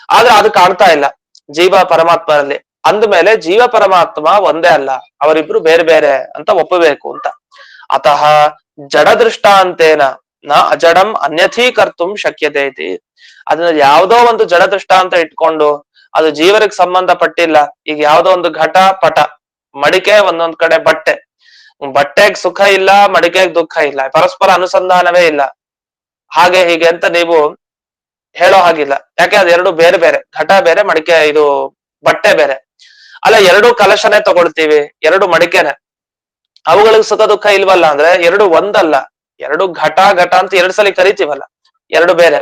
ಆದ್ರೆ ಅದು ಕಾಣ್ತಾ ಇಲ್ಲ ಜೀವ ಪರಮಾತ್ಮರಲ್ಲಿ. ಅಂದ್ಮೇಲೆ ಜೀವ ಪರಮಾತ್ಮ ಒಂದೇ ಅಲ್ಲ, ಅವರಿಬ್ರು ಬೇರೆ ಬೇರೆ ಅಂತ ಒಪ್ಪಬೇಕು ಅಂತ. ಅತಃ ಜಡ ದೃಷ್ಟಾಂತೇನ ನ ಅಜಡಂ ಅನ್ಯಥೀಕರ್ತುಂ ಶಕ್ಯತೆ ಐತಿ. ಅದನ್ನ ಯಾವುದೋ ಒಂದು ಜಡ ದೃಷ್ಟಾಂತ ಇಟ್ಕೊಂಡು ಅದು ಜೀವರಿಗೆ ಸಂಬಂಧಪಟ್ಟಿಲ್ಲ. ಈಗ ಯಾವ್ದೋ ಒಂದು ಘಟ ಪಟ, ಮಡಿಕೆ ಒಂದೊಂದ್ ಕಡೆ ಬಟ್ಟೆ, ಬಟ್ಟೆಗ್ ಸುಖ ಇಲ್ಲ, ಮಡಿಕೆಗ್ ದುಃಖ ಇಲ್ಲ, ಪರಸ್ಪರ ಅನುಸಂಧಾನವೇ ಇಲ್ಲ. ಹಾಗೆ ಹೀಗೆ ಅಂತ ನೀವು ಹೇಳೋ ಹಾಗಿಲ್ಲ. ಯಾಕೆ ಅದೆರಡು ಬೇರೆ ಬೇರೆ, ಘಟ ಬೇರೆ, ಮಡಿಕೆ ಇದು ಬಟ್ಟೆ ಬೇರೆ. ಅಲ್ಲ, ಎರಡು ಕಲಶನೇ ತಗೊಳ್ತೀವಿ, ಎರಡು ಮಡಿಕೆನೆ, ಅವುಗಳಿಗೆ ಸುಖ ದುಃಖ ಇಲ್ವಲ್ಲ ಅಂದ್ರೆ ಎರಡು ಒಂದಲ್ಲ. ಎರಡು ಘಟ ಘಟ ಅಂತ ಎರಡ್ ಸಲ ಕರಿತೀವಲ್ಲ, ಎರಡು ಬೇರೆ.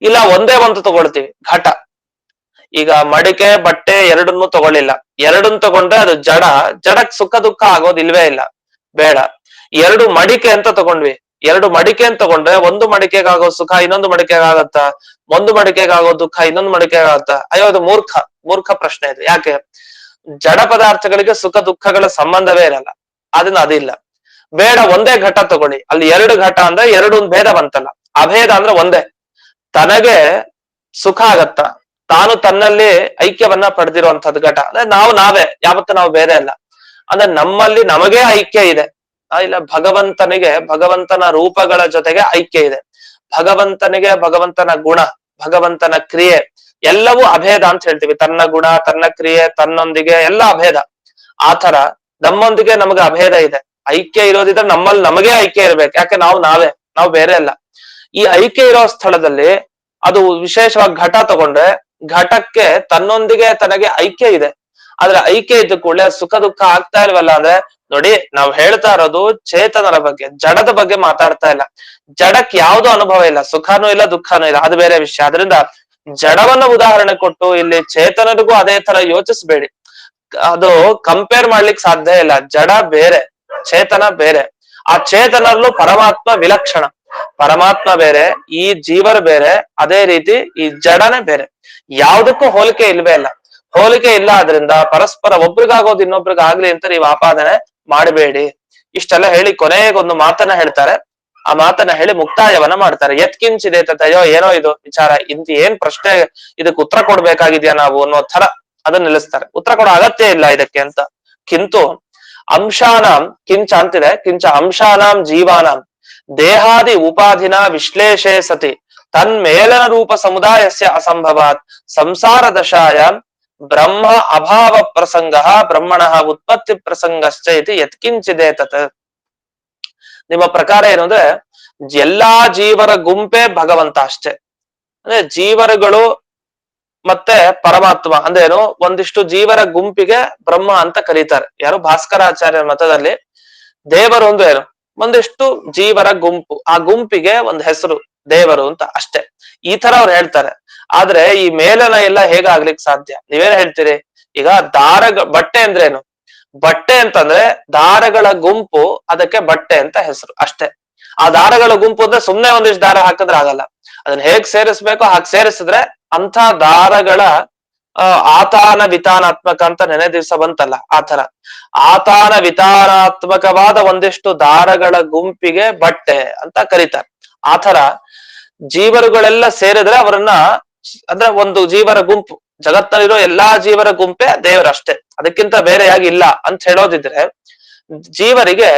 ಇಲ್ಲ ಒಂದೇ ಒಂದು ತಗೊಳ್ತೀವಿ, ಘಟ. ಈಗ ಮಡಿಕೆ ಬಟ್ಟೆ ಎರಡನ್ನೂ ತಗೊಳ್ಳಿಲ್ಲ, ಎರಡನ್ನ ತಗೊಂಡ್ರೆ ಅದು ಜಡ, ಜಡಕ್ ಸುಖ ದುಃಖ ಆಗೋದಿಲ್ವೇ ಇಲ್ಲ, ಬೇಡ. ಎರಡು ಮಡಿಕೆ ಅಂತ ತಗೊಂಡ್ವಿ, ಎರಡು ಮಡಿಕೆ ಅಂತ ತಗೊಂಡ್ರೆ ಒಂದು ಮಡಿಕೆಗಾಗೋ ಸುಖ ಇನ್ನೊಂದು ಮಡಿಕೆಗಾಗತ್ತ, ಒಂದು ಮಡಿಕೆಗಾಗೋ ದುಃಖ ಇನ್ನೊಂದು ಮಡಿಕೆಗಾಗತ್ತ? ಅಯ್ಯೋ, ಅದು ಮೂರ್ಖ ಪ್ರಶ್ನೆ ಇದು. ಯಾಕೆ? ಜಡ ಪದಾರ್ಥಗಳಿಗೆ ಸುಖ ದುಃಖಗಳ ಸಂಬಂಧವೇ ಇರಲ್ಲ, ಅದನ್ನ ಅದಿಲ್ಲ. ಬೇಡ, ಒಂದೇ ಘಟ ತಗೊಳ್ಳಿ, ಅಲ್ಲಿ ಎರಡು ಘಟ ಅಂದ್ರೆ ಎರಡು ಭೇದ ಬಂತಲ್ಲ. ಅಭೇದ ಅಂದ್ರೆ ಒಂದೇ. ತನಗೆ ಸುಖ ಆಗತ್ತ, ತಾನು ತನ್ನಲ್ಲಿ ಐಕ್ಯವನ್ನ ಪಡೆದಿರುವಂತದ್ದು ಘಟ ಅಂದ್ರೆ ನಾವೇ, ಯಾವತ್ತೂ ನಾವು ಬೇರೆ ಅಲ್ಲ. ಅಂದ್ರೆ ನಮ್ಮಲ್ಲಿ ನಮಗೇ ಐಕ್ಯ ಇದೆ. ಇಲ್ಲ, ಭಗವಂತನಿಗೆ ಭಗವಂತನ ರೂಪಗಳ ಜೊತೆಗೆ ಐಕ್ಯ ಇದೆ. ಭಗವಂತನಿಗೆ ಭಗವಂತನ ಗುಣ, ಭಗವಂತನ ಕ್ರಿಯೆ ಎಲ್ಲವೂ ಅಭೇದ ಅಂತ ಹೇಳ್ತೀವಿ. ತನ್ನ ಗುಣ, ತನ್ನ ಕ್ರಿಯೆ, ತನ್ನೊಂದಿಗೆ ಎಲ್ಲ ಅಭೇದ. ಆತರ ನಮ್ಮೊಂದಿಗೆ ನಮಗೆ ಅಭೇದ ಇದೆ. ಐಕ್ಯ ಇರೋದಿದ್ರೆ ನಮ್ಮಲ್ಲಿ ನಮಗೇ ಐಕ್ಯ ಇರ್ಬೇಕು. ಯಾಕೆ? ನಾವು ಬೇರೆ ಅಲ್ಲ. ಈ ಐಕ್ಯ ಇರೋ ಸ್ಥಳದಲ್ಲಿ ಅದು ವಿಶೇಷವಾಗಿ ಘಟ ತಗೊಂಡ್ರೆ, ಘಟಕ್ಕೆ ತನ್ನೊಂದಿಗೆ ತನಗೆ ಐಕ್ಯ ಇದೆ. ಆದ್ರೆ ಐಕ್ಯ ಇದ್ದ ಕೂಡಲೇ ಸುಖ ದುಃಖ ಆಗ್ತಾ ಇಲ್ವಲ್ಲ ಅಂದ್ರೆ, ನೋಡಿ, ನಾವು ಹೇಳ್ತಾ ಇರೋದು ಚೇತನರ ಬಗ್ಗೆ, ಜಡದ ಬಗ್ಗೆ ಮಾತಾಡ್ತಾ ಇಲ್ಲ. ಜಡಕ್ ಯಾವ್ದು ಅನುಭವ ಇಲ್ಲ, ಸುಖನೂ ಇಲ್ಲ, ದುಃಖನೂ ಇಲ್ಲ, ಅದು ಬೇರೆ ವಿಷಯ. ಅದರಿಂದ ಜಡವನ್ನ ಉದಾಹರಣೆ ಕೊಟ್ಟು ಇಲ್ಲಿ ಚೇತನರಿಗೂ ಅದೇ ತರ ಯೋಚಿಸ್ಬೇಡಿ. ಅದು ಕಂಪೇರ್ ಮಾಡ್ಲಿಕ್ಕೆ ಸಾಧ್ಯ ಇಲ್ಲ. ಜಡ ಬೇರೆ, ಚೇತನ ಬೇರೆ. ಆ ಚೇತನರಲ್ಲೂ ಪರಮಾತ್ಮ ವಿಲಕ್ಷಣ. ಪರಮಾತ್ಮ ಬೇರೆ, ಈ ಜೀವರು ಬೇರೆ, ಅದೇ ರೀತಿ ಈ ಜಡನೇ ಬೇರೆ. ಯಾವ್ದಕ್ಕೂ ಹೋಲಿಕೆ ಇಲ್ವೇ ಇಲ್ಲ. ಹೋಲಿಕೆ ಇಲ್ಲ, ಆದ್ರಿಂದ ಪರಸ್ಪರ ಒಬ್ರಿಗಾಗೋದು ಇನ್ನೊಬ್ರಿಗಾಗ್ಲಿ ಅಂತ ನೀವು ಆಪಾದನೆ ಮಾಡಬೇಡಿ. ಇಷ್ಟೆಲ್ಲ ಹೇಳಿ ಕೊನೆಗೊಂದು ಮಾತನ್ನ ಹೇಳ್ತಾರೆ. ಆ ಮಾತನ್ನ ಹೇಳಿ ಮುಕ್ತಾಯವನ್ನ ಮಾಡ್ತಾರೆ. ಯತ್ಕಿಂಚಿದೆ ತಯೋ, ಏನೋ ಇದು ವಿಚಾರ, ಏನ್ ಪ್ರಶ್ನೆ, ಇದಕ್ಕೆ ಉತ್ತರ ಕೊಡ್ಬೇಕಾಗಿದ್ಯಾ ನಾವು ಅನ್ನೋ ತರ ಅದನ್ನ ನಿಲ್ಲಿಸ್ತಾರೆ. ಉತ್ತರ ಕೊಡೋ ಅಗತ್ಯ ಇಲ್ಲ ಇದಕ್ಕೆ ಅಂತ. ಕಿಂತು ಅಂಶಾನಾಂ ಕಿಂಚ ಅಂತಿದೆ, ಕಿಂಚ ಅಂಶಾನಾಂ ಜೀವಾನಾಂ ದೇಹಾದಿ ಉಪಾಧಿನ ವಿಶ್ಲೇಷೆ ಸತಿ ತನ್ಮೇಲನ ರೂಪ ಸಮುದಾಯಸ್ಯ ಅಸಂಭವಾತ್ ಸಂಸಾರ ದಶಾಯ ಬ್ರಹ್ಮ ಅಭಾವ ಪ್ರಸಂಗ ಬ್ರಹ್ಮಣ ಉತ್ಪತ್ತಿ ಪ್ರಸಂಗಶ್ಚ ಇತಿ ಯತ್ಕಿಂಚಿದೆ ತತ್. ನಿಮ್ಮ ಪ್ರಕಾರ ಏನು ಅಂದ್ರೆ, ಎಲ್ಲಾ ಜೀವರ ಗುಂಪೇ ಭಗವಂತ ಅಷ್ಟೇ. ಅಂದ್ರೆ ಜೀವರುಗಳು ಮತ್ತೆ ಪರಮಾತ್ಮ ಅಂದ್ರೇನು? ಒಂದಿಷ್ಟು ಜೀವರ ಗುಂಪಿಗೆ ಬ್ರಹ್ಮ ಅಂತ ಕರೀತಾರೆ. ಯಾರು? ಭಾಸ್ಕರಾಚಾರ್ಯ ಮತದಲ್ಲಿ ದೇವರು ಒಂದು ಏನು? ಒಂದಿಷ್ಟು ಜೀವರ ಗುಂಪು, ಆ ಗುಂಪಿಗೆ ಒಂದು ಹೆಸರು ದೇವರು ಅಂತ ಅಷ್ಟೇ. ಈ ತರ ಅವ್ರು ಹೇಳ್ತಾರೆ. ಆದ್ರೆ ಈ ಮೇಲನ ಎಲ್ಲ ಹೇಗಾಗ್ಲಿಕ್ಕೆ ಸಾಧ್ಯ? ನೀವೇನ್ ಹೇಳ್ತೀರಿ? ಈಗ ಬಟ್ಟೆ ಅಂದ್ರೇನು? ಬಟ್ಟೆ ಅಂತಂದ್ರೆ ದಾರಗಳ ಗುಂಪು, ಅದಕ್ಕೆ ಬಟ್ಟೆ ಅಂತ ಹೆಸರು ಅಷ್ಟೇ. ಆ ದಾರಗಳ ಗುಂಪು ಅಂದ್ರೆ ಸುಮ್ನೆ ಒಂದಿಷ್ಟು ದಾರ ಹಾಕಿದ್ರೆ ಆಗಲ್ಲ. ಅದನ್ನ ಹೇಗ್ ಸೇರಿಸ್ಬೇಕೋ ಹಾಗೆ ಸೇರಿಸಿದ್ರೆ ಅಂಥ ದಾರಗಳ ಆತಾನ ವಿತಾನಾತ್ಮಕ ಅಂತ ನೆನೆ ದಿವಸ ಬಂತಲ್ಲ, ಆತರ ಆತಾನ ವಿತಾನಾತ್ಮಕವಾದ ಒಂದಿಷ್ಟು ದಾರಗಳ ಗುಂಪಿಗೆ ಬಟ್ಟೆ ಅಂತ ಕರೀತಾರೆ. ಆತರ ಜೀವರುಗಳೆಲ್ಲ ಸೇರಿದ್ರೆ ಅವರನ್ನ, ಅಂದ್ರೆ ಒಂದು ಜೀವರ ಗುಂಪು, ಜಗತ್ತಲ್ಲಿರೋ ಎಲ್ಲಾ ಜೀವರ ಗುಂಪೇ ದೇವರಷ್ಟೇ, ಅದಕ್ಕಿಂತ ಬೇರೆಯಾಗಿ ಇಲ್ಲ ಅಂತ ಹೇಳೋದಿದ್ರೆ, ಜೀವರಿಗೆ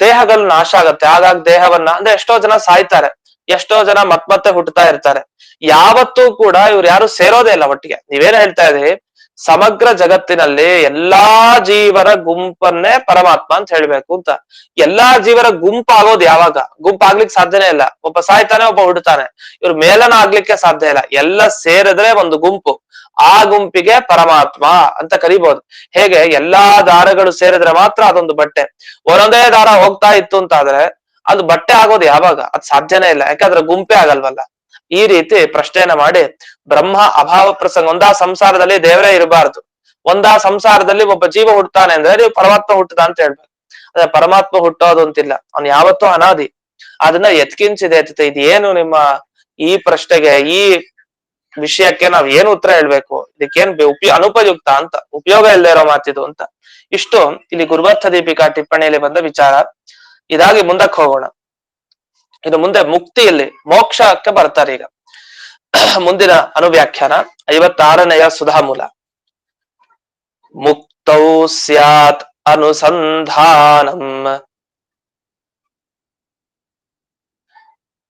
ದೇಹಗಳು ನಾಶ ಆಗತ್ತೆ. ಆಗಾಗ ದೇಹವನ್ನ, ಅಂದ್ರೆ ಎಷ್ಟೋ ಜನ ಸಾಯ್ತಾರೆ, ಎಷ್ಟೋ ಜನ ಮತ್ತೆ ಹುಟ್ಟುತ್ತಾ ಇರ್ತಾರೆ. ಯಾವತ್ತೂ ಕೂಡ ಇವ್ರು ಯಾರು ಸೇರೋದೇ ಇಲ್ಲ ಒಟ್ಟಿಗೆ. ನೀವೇನ್ ಹೇಳ್ತಾ ಇದ್ರಿ? ಸಮಗ್ರ ಜಗತ್ತಿನಲ್ಲಿ ಎಲ್ಲಾ ಜೀವರ ಗುಂಪನ್ನೇ ಪರಮಾತ್ಮ ಅಂತ ಹೇಳ್ಬೇಕು ಅಂತ. ಎಲ್ಲಾ ಜೀವರ ಗುಂಪಾಗೋದು ಯಾವಾಗ? ಗುಂಪಾಗ್ಲಿಕ್ಕೆ ಸಾಧ್ಯನೇ ಇಲ್ಲ. ಒಬ್ಬ ಸಾಯ್ತಾನೆ, ಒಬ್ಬ ಹುಡ್ತಾನೆ, ಇವ್ರು ಮೇಲನ ಆಗ್ಲಿಕ್ಕೆ ಸಾಧ್ಯ ಇಲ್ಲ. ಎಲ್ಲ ಸೇರಿದ್ರೆ ಒಂದು ಗುಂಪು, ಆ ಗುಂಪಿಗೆ ಪರಮಾತ್ಮ ಅಂತ ಕರಿಬಹುದು. ಹೇಗೆ ಎಲ್ಲಾ ದಾರಗಳು ಸೇರಿದ್ರೆ ಮಾತ್ರ ಅದೊಂದು ಬಟ್ಟೆ. ಒಂದೊಂದೇ ದಾರ ಹೋಗ್ತಾ ಇತ್ತು ಅಂತ ಆದ್ರೆ ಅದು ಬಟ್ಟೆ ಆಗೋದು ಯಾವಾಗ? ಅದ್ ಸಾಧ್ಯನೇ ಇಲ್ಲ, ಯಾಕಂದ್ರೆ ಗುಂಪೇ ಆಗಲ್ವಲ್ಲ. ಈ ರೀತಿ ಪ್ರಶ್ನೆಯನ್ನ ಮಾಡಿ ಬ್ರಹ್ಮ ಅಭಾವ ಪ್ರಸಂಗ, ಒಂದಾ ಸಂಸಾರದಲ್ಲಿ ದೇವರೇ ಇರಬಾರ್ದು, ಒಂದಾ ಸಂಸಾರದಲ್ಲಿ ಒಬ್ಬ ಜೀವ ಹುಟ್ಟತಾನೆ ಅಂದ್ರೆ ನೀವು ಪರಮಾತ್ಮ ಹುಟ್ಟದ ಅಂತ ಹೇಳ್ಬೇಕು. ಅದೇ ಪರಮಾತ್ಮ ಹುಟ್ಟೋದು ಅಂತಿಲ್ಲ, ಅವ್ನು ಯಾವತ್ತೂ ಅನಾದಿ. ಅದನ್ನ ಎತ್ಕಿಂಚಿದೆ ಅತಿಥಿ. ಇದೇನು ನಿಮ್ಮ ಈ ಪ್ರಶ್ನೆಗೆ, ಈ ವಿಷಯಕ್ಕೆ ನಾವ್ ಏನು ಉತ್ತರ ಹೇಳ್ಬೇಕು? ಇದಕ್ಕೇನ್ ಅನುಪಯುಕ್ತ ಅಂತ, ಉಪಯೋಗ ಇಲ್ಲದೆ ಇರೋ ಮಾತಿದು ಅಂತ. ಇಷ್ಟು ಇಲ್ಲಿ ಗುರುಬರ್ಥ ದೀಪಿಕಾ ಟಿಪ್ಪಣಿಯಲ್ಲಿ ಬಂದ ವಿಚಾರ. ಇದಾಗಿ ಮುಂದಕ್ಕೆ ಹೋಗೋಣ. ಇನ್ನು ಮುಂದೆ ಮುಕ್ತಿಯಲ್ಲಿ ಮೋಕ್ಷಕ್ಕೆ ಬರ್ತಾರೆ. ಈಗ ಮುಂದಿನ ಅನುವ್ಯಾಖ್ಯಾನ 56ನೆಯ ಸುಧಾಮೂಲ. ಮುಕ್ತೌ ಸ್ಯಾತ್ ಅನುಸಂಧಾನಂ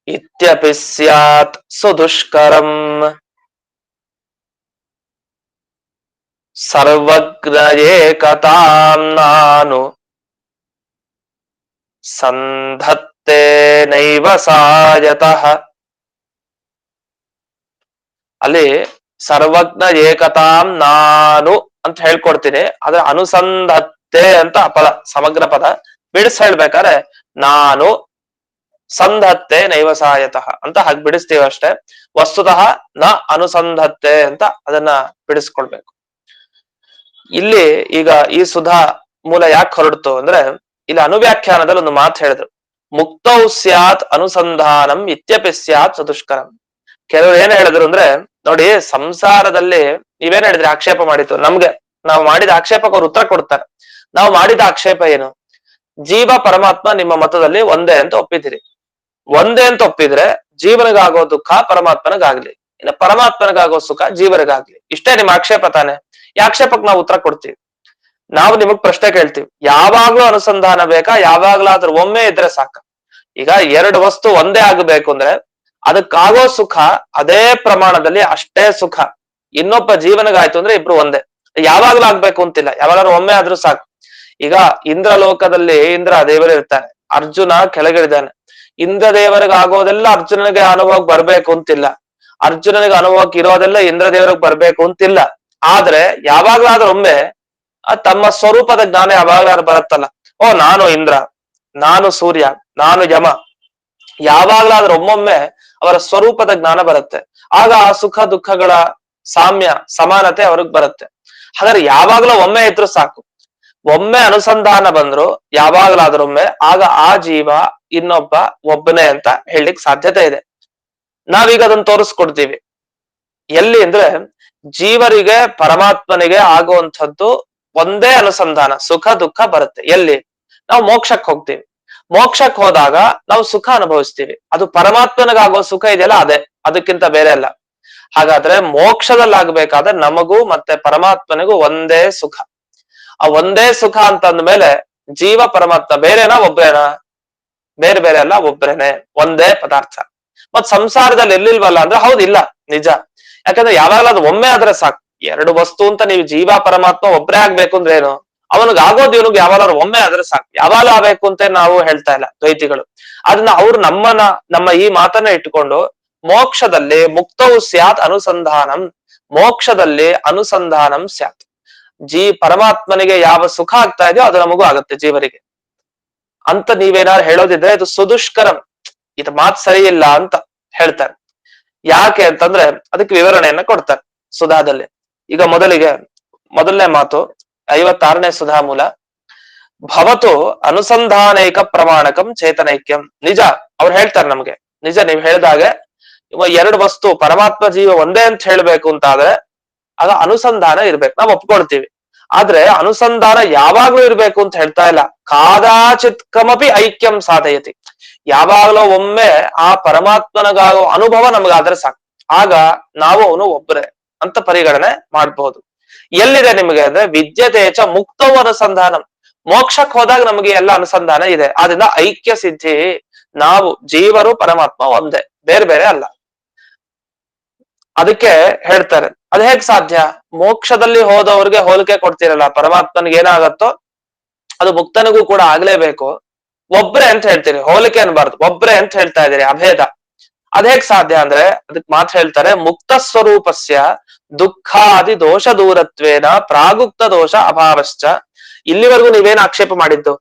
ಇತ್ಯಪಿ ಸ್ಯಾತ್ ಸುದುಷ್ಕರಂ ಸರ್ವಜ್ಞ ಏಕತಾಂ ನಾನು ಸಂಧತ್ತೆ ನೈವ ಸಾಯತಃ. ಅಲ್ಲಿ ಸರ್ವಜ್ಞ ಏಕತಾಂ ನಾನು ಅಂತ ಹೇಳ್ಕೊಡ್ತೀನಿ, ಆದ್ರೆ ಅನುಸಂಧತ್ತೆ ಅಂತ ಪದ, ಸಮಗ್ರ ಪದ ಬಿಡಿಸ್ ಹೇಳ್ಬೇಕಾದ್ರೆ ನಾನು ಸಂಧತ್ತೆ ನೈವ ಸಾಯತಃ ಅಂತ ಹಾಗೆ ಬಿಡಿಸ್ತೀವಿ ಅಷ್ಟೇ. ವಸ್ತುತಃ ನ ಅನುಸಂಧತ್ತೆ ಅಂತ ಅದನ್ನ ಬಿಡಿಸ್ಕೊಳ್ಬೇಕು. ಇಲ್ಲಿ ಈಗ ಈ ಸುಧಾ ಮೂಲ ಯಾಕೆ ಹೊರಡ್ತು ಅಂದ್ರೆ, ಇಲ್ಲಿ ಅನುವ್ಯಾಖ್ಯಾನದಲ್ಲಿ ಒಂದು ಮಾತು ಹೇಳಿದ್ರು, ಮುಕ್ತೌ ಸ್ಯಾತ್ ಅನುಸಂಧಾನಂ ಇತ್ಯಪಿ ಸ್ಯಾತ್ ಚತುಷ್ಕರಂ. ಕೆಲವರು ಏನ್ ಹೇಳಿದ್ರು ಅಂದ್ರೆ, ನೋಡಿ ಸಂಸಾರದಲ್ಲಿ ನೀವೇನ್ ಹೇಳಿದ್ರಿ, ಆಕ್ಷೇಪ ಮಾಡಿತ್ತು ನಮ್ಗೆ, ನಾವು ಮಾಡಿದ ಆಕ್ಷೇಪಕ್ಕೆ ಅವ್ರು ಉತ್ತರ ಕೊಡ್ತಾರೆ. ನಾವು ಮಾಡಿದ ಆಕ್ಷೇಪ ಏನು, ಜೀವ ಪರಮಾತ್ಮ ನಿಮ್ಮ ಮತದಲ್ಲಿ ಒಂದೇ ಅಂತ ಒಪ್ಪಿದಿರಿ. ಒಂದೇ ಅಂತ ಒಪ್ಪಿದ್ರೆ ಜೀವನಿಗಾಗೋ ದುಃಖ ಪರಮಾತ್ಮನಿಗಾಗ್ಲಿ, ಇನ್ನು ಪರಮಾತ್ಮನಿಗಾಗೋ ಸುಖ ಜೀವನಿಗಾಗ್ಲಿ, ಇಷ್ಟೇ ನಿಮ್ಮ ಆಕ್ಷೇಪ ತಾನೆ. ಈ ಆಕ್ಷೇಪಕ್ಕೆ ನಾವು ಉತ್ತರ ಕೊಡ್ತೀವಿ. ನಾವು ನಿಮಗ್ ಪ್ರಶ್ನೆ ಕೇಳ್ತೀವಿ, ಯಾವಾಗ್ಲೂ ಅನುಸಂಧಾನ ಬೇಕಾ, ಯಾವಾಗ್ಲಾದ್ರೂ ಒಮ್ಮೆ ಇದ್ರೆ ಸಾಕ? ಈಗ ಎರಡು ವಸ್ತು ಒಂದೇ ಆಗಬೇಕು ಅಂದ್ರೆ ಅದಕ್ಕಾಗೋ ಸುಖ ಅದೇ ಪ್ರಮಾಣದಲ್ಲಿ ಅಷ್ಟೇ ಸುಖ ಇನ್ನೊಬ್ಬ ಜೀವನಿಗಾಯ್ತು ಅಂದ್ರೆ ಇಬ್ರು ಒಂದೇ. ಯಾವಾಗ್ಲೂ ಆಗ್ಬೇಕು ಅಂತಿಲ್ಲ, ಯಾವಾಗಾದ್ರೂ ಒಮ್ಮೆ ಆದ್ರೂ ಸಾಕು. ಈಗ ಇಂದ್ರ ಲೋಕದಲ್ಲಿ ಇಂದ್ರ ದೇವರು ಇರ್ತಾನೆ, ಅರ್ಜುನ ಕೆಳಗಿಳಿದಾನೆ. ಇಂದ್ರ ದೇವರಿಗೆ ಆಗೋದೆಲ್ಲ ಅರ್ಜುನನಿಗೆ ಅನುಭವಕ್ಕೆ ಬರ್ಬೇಕು ಅಂತಿಲ್ಲ, ಅರ್ಜುನನಿಗೆ ಅನುಭವಕ್ಕೆ ಇರೋದೆಲ್ಲ ಇಂದ್ರ ದೇವರಿಗೆ ಬರ್ಬೇಕು ಅಂತಿಲ್ಲ. ಆದ್ರೆ ಯಾವಾಗ್ಲಾದ್ರೂ ಒಮ್ಮೆ ತಮ್ಮ ಸ್ವರೂಪದ ಜ್ಞಾನ ಯಾವಾಗ್ಲಾದ್ರೂ ಬರುತ್ತಲ್ಲ, ಓ ನಾನು ಇಂದ್ರ, ನಾನು ಸೂರ್ಯ, ನಾನು ಯಮ, ಯಾವಾಗ್ಲಾದ್ರೂ ಒಮ್ಮೊಮ್ಮೆ ಅವರ ಸ್ವರೂಪದ ಜ್ಞಾನ ಬರುತ್ತೆ. ಆಗ ಆ ಸುಖ ದುಃಖಗಳ ಸಾಮ್ಯ ಸಮಾನತೆ ಅವ್ರಿಗೆ ಬರುತ್ತೆ. ಹಾಗಾದ್ರೆ ಯಾವಾಗ್ಲೂ ಒಮ್ಮೆ ಇದ್ರು ಸಾಕು. ಒಮ್ಮೆ ಅನುಸಂಧಾನ ಬಂದ್ರು ಯಾವಾಗ್ಲಾದ್ರೊಮ್ಮೆ, ಆಗ ಆ ಜೀವ ಇನ್ನೊಬ್ಬ ಒಬ್ಬನೇ ಅಂತ ಹೇಳಲಿಕ್ಕೆ ಸಾಧ್ಯತೆ ಇದೆ. ನಾವೀಗ ಅದನ್ನ ತೋರಿಸ್ಕೊಡ್ತೀವಿ. ಎಲ್ಲಿ ಅಂದ್ರೆ, ಜೀವರಿಗೆ ಪರಮಾತ್ಮನಿಗೆ ಆಗುವಂಥದ್ದು ಒಂದೇ ಅನುಸಂಧಾನ, ಸುಖ ದುಃಖ ಬರುತ್ತೆ. ಎಲ್ಲಿ? ನಾವು ಮೋಕ್ಷಕ್ಕೆ ಹೋಗ್ತೀವಿ. ಮೋಕ್ಷಕ್ಕೆ ಹೋದಾಗ ನಾವು ಸುಖ ಅನುಭವಿಸ್ತೀವಿ. ಅದು ಪರಮಾತ್ಮನಿಗಾಗೋ ಸುಖ ಇದೆಯಲ್ಲ ಅದೇ, ಅದಕ್ಕಿಂತ ಬೇರೆ ಅಲ್ಲ. ಹಾಗಾದ್ರೆ ಮೋಕ್ಷದಲ್ಲಿ ಆಗ್ಬೇಕಾದ್ರೆ ನಮಗೂ ಮತ್ತೆ ಪರಮಾತ್ಮನಿಗೂ ಒಂದೇ ಸುಖ. ಆ ಒಂದೇ ಸುಖ ಅಂತಂದ್ಮೇಲೆ ಜೀವ ಪರಮಾತ್ಮ ಬೇರೆನಾ ಒಬ್ರೇನಾ? ಬೇರೆ ಬೇರೆ ಅಲ್ಲ, ಒಬ್ರೇನೆ, ಒಂದೇ ಪದಾರ್ಥ. ಮತ್ ಸಂಸಾರದಲ್ಲಿ ಎಲ್ಲಿಲ್ವಲ್ಲ ಅಂದ್ರೆ ಹೌದು, ಇಲ್ಲ, ನಿಜ. ಯಾಕಂದ್ರೆ ಯಾವಾಗಲೂ ಅದು ಒಮ್ಮೆ ಆದ್ರೆ ಸಾಕು. ಎರಡು ವಸ್ತು ಅಂತ ನೀವು ಜೀವ ಪರಮಾತ್ಮ ಒಬ್ಬರೇ ಆಗ್ಬೇಕು ಅಂದ್ರೆ ಏನು, ಅವನಿಗೆ ಆಗೋದು ಇವನಿಗೆ ಯಾವಾಗಲೂ ಒಮ್ಮೆ ಆದ್ರೆ ಸಾಕು. ಯಾವಾಗಲೂ ಆಗ್ಬೇಕು ಅಂತ ನಾವು ಹೇಳ್ತಾ ಇಲ್ಲ ದ್ವೈತಿಗಳು. ಅದನ್ನ ಅವ್ರು ನಮ್ಮ ಈ ಮಾತನ್ನ ಇಟ್ಟುಕೊಂಡು ಮೋಕ್ಷದಲ್ಲಿ ಮುಕ್ತವು ಸ್ಯಾತ್ ಅನುಸಂಧಾನಂ, ಮೋಕ್ಷದಲ್ಲಿ ಅನುಸಂಧಾನಂ ಸ್ಯಾತ್, ಪರಮಾತ್ಮನಿಗೆ ಯಾವ ಸುಖ ಆಗ್ತಾ ಇದೆಯೋ ಅದು ನಮಗೂ ಆಗುತ್ತೆ ಜೀವರಿಗೆ ಅಂತ ನೀವೇನಾದ್ರು ಹೇಳೋದಿದ್ರೆ ಇದು ಸುದುಷ್ಕರಂ, ಇದು ಮಾತು ಸರಿ ಇಲ್ಲ ಅಂತ ಹೇಳ್ತಾರೆ. ಯಾಕೆ ಅಂತಂದ್ರೆ ಅದಕ್ಕೆ ವಿವರಣೆಯನ್ನ ಕೊಡ್ತಾರೆ ಸುಧಾದಲ್ಲಿ. ಈಗ ಮೊದಲನೇ ಮಾತು 56ನೇ ಸುಧಾ ಮೂಲ, ಭವತು ಅನುಸಂಧಾನೈಕ ಪ್ರಮಾಣಕಂ ಚೇತನೈಕ್ಯಂ. ನಿಜ ಅವ್ರು ಹೇಳ್ತಾರೆ ನಮ್ಗೆ, ನಿಜ ನೀವ್ ಹೇಳ್ದಾಗೆ ಎರಡು ವಸ್ತು ಪರಮಾತ್ಮ ಜೀವ ಒಂದೇ ಅಂತ ಹೇಳ್ಬೇಕು ಅಂತ ಆದ್ರೆ ಆಗ ಅನುಸಂಧಾನ ಇರ್ಬೇಕು, ನಾವ್ ಒಪ್ಕೊಳ್ತೀವಿ. ಆದ್ರೆ ಅನುಸಂಧಾನ ಯಾವಾಗ್ಲೂ ಇರ್ಬೇಕು ಅಂತ ಹೇಳ್ತಾ ಇಲ್ಲ. ಕಾದಾಚಿತ್ ಕಮಪಿ ಐಕ್ಯಂ ಸಾಧಯತಿ, ಯಾವಾಗ್ಲೂ ಒಮ್ಮೆ ಆ ಪರಮಾತ್ಮನಗಾಗೋ ಅನುಭವ ನಮಗಾದ್ರೆ ಸಾಕು, ಆಗ ನಾವು ಅವನು ಒಬ್ಬರೇ ಅಂತ ಪರಿಗಣನೆ ಮಾಡಬಹುದು. ಎಲ್ಲಿದೆ ನಿಮಗೆ ಅಂದ್ರೆ ವಿದ್ಯತೇಚ ಮುಕ್ತವು ಅನುಸಂಧಾನಂ, ಮೋಕ್ಷಕ್ಕೆ ಹೋದಾಗ ನಮಗೆ ಎಲ್ಲ ಅನುಸಂಧಾನ ಇದೆ. ಆದ್ರಿಂದ ಐಕ್ಯ ಸಿದ್ಧಿ, ನಾವು ಜೀವರು ಪರಮಾತ್ಮ ಒಂದೇ, ಬೇರೆ ಬೇರೆ ಅಲ್ಲ. ಅದಕ್ಕೆ ಹೇಳ್ತಾರೆ ಅದ್ ಹೇಗ್ ಸಾಧ್ಯ? ಮೋಕ್ಷದಲ್ಲಿ ಹೋದವ್ರಿಗೆ ಹೋಲಿಕೆ ಕೊಡ್ತಿರಲ್ಲ, ಪರಮಾತ್ಮನಿಗೆ ಏನಾಗತ್ತೋ ಅದು ಮುಕ್ತನಿಗೂ ಕೂಡ ಆಗ್ಲೇಬೇಕು. ಒಬ್ರೆ ಅಂತ ಹೇಳ್ತೀರಿ, ಹೋಲಿಕೆ ಅನ್ಬಾರ್ದು, ಒಬ್ರೆ ಅಂತ ಹೇಳ್ತಾ ಇದೀರಿ, ಅಭೇದ. ಅದ್ ಹೇಗ್ ಸಾಧ್ಯ ಅಂದ್ರೆ ಅದಕ್ ಮಾತು ಹೇಳ್ತಾರೆ, ಮುಕ್ತ ಸ್ವರೂಪಸ್ಯ ದುಃಖಾದಿ ದೋಷ ದೂರತ್ವೇನ ಪ್ರಾಗುಕ್ತ ದೋಷ ಅಭಾವಶ್ಚ. ಇಲ್ಲಿವರೆಗೂ ನೀವೇನ್ ಆಕ್ಷೇಪ ಮಾಡಿದ್ದು,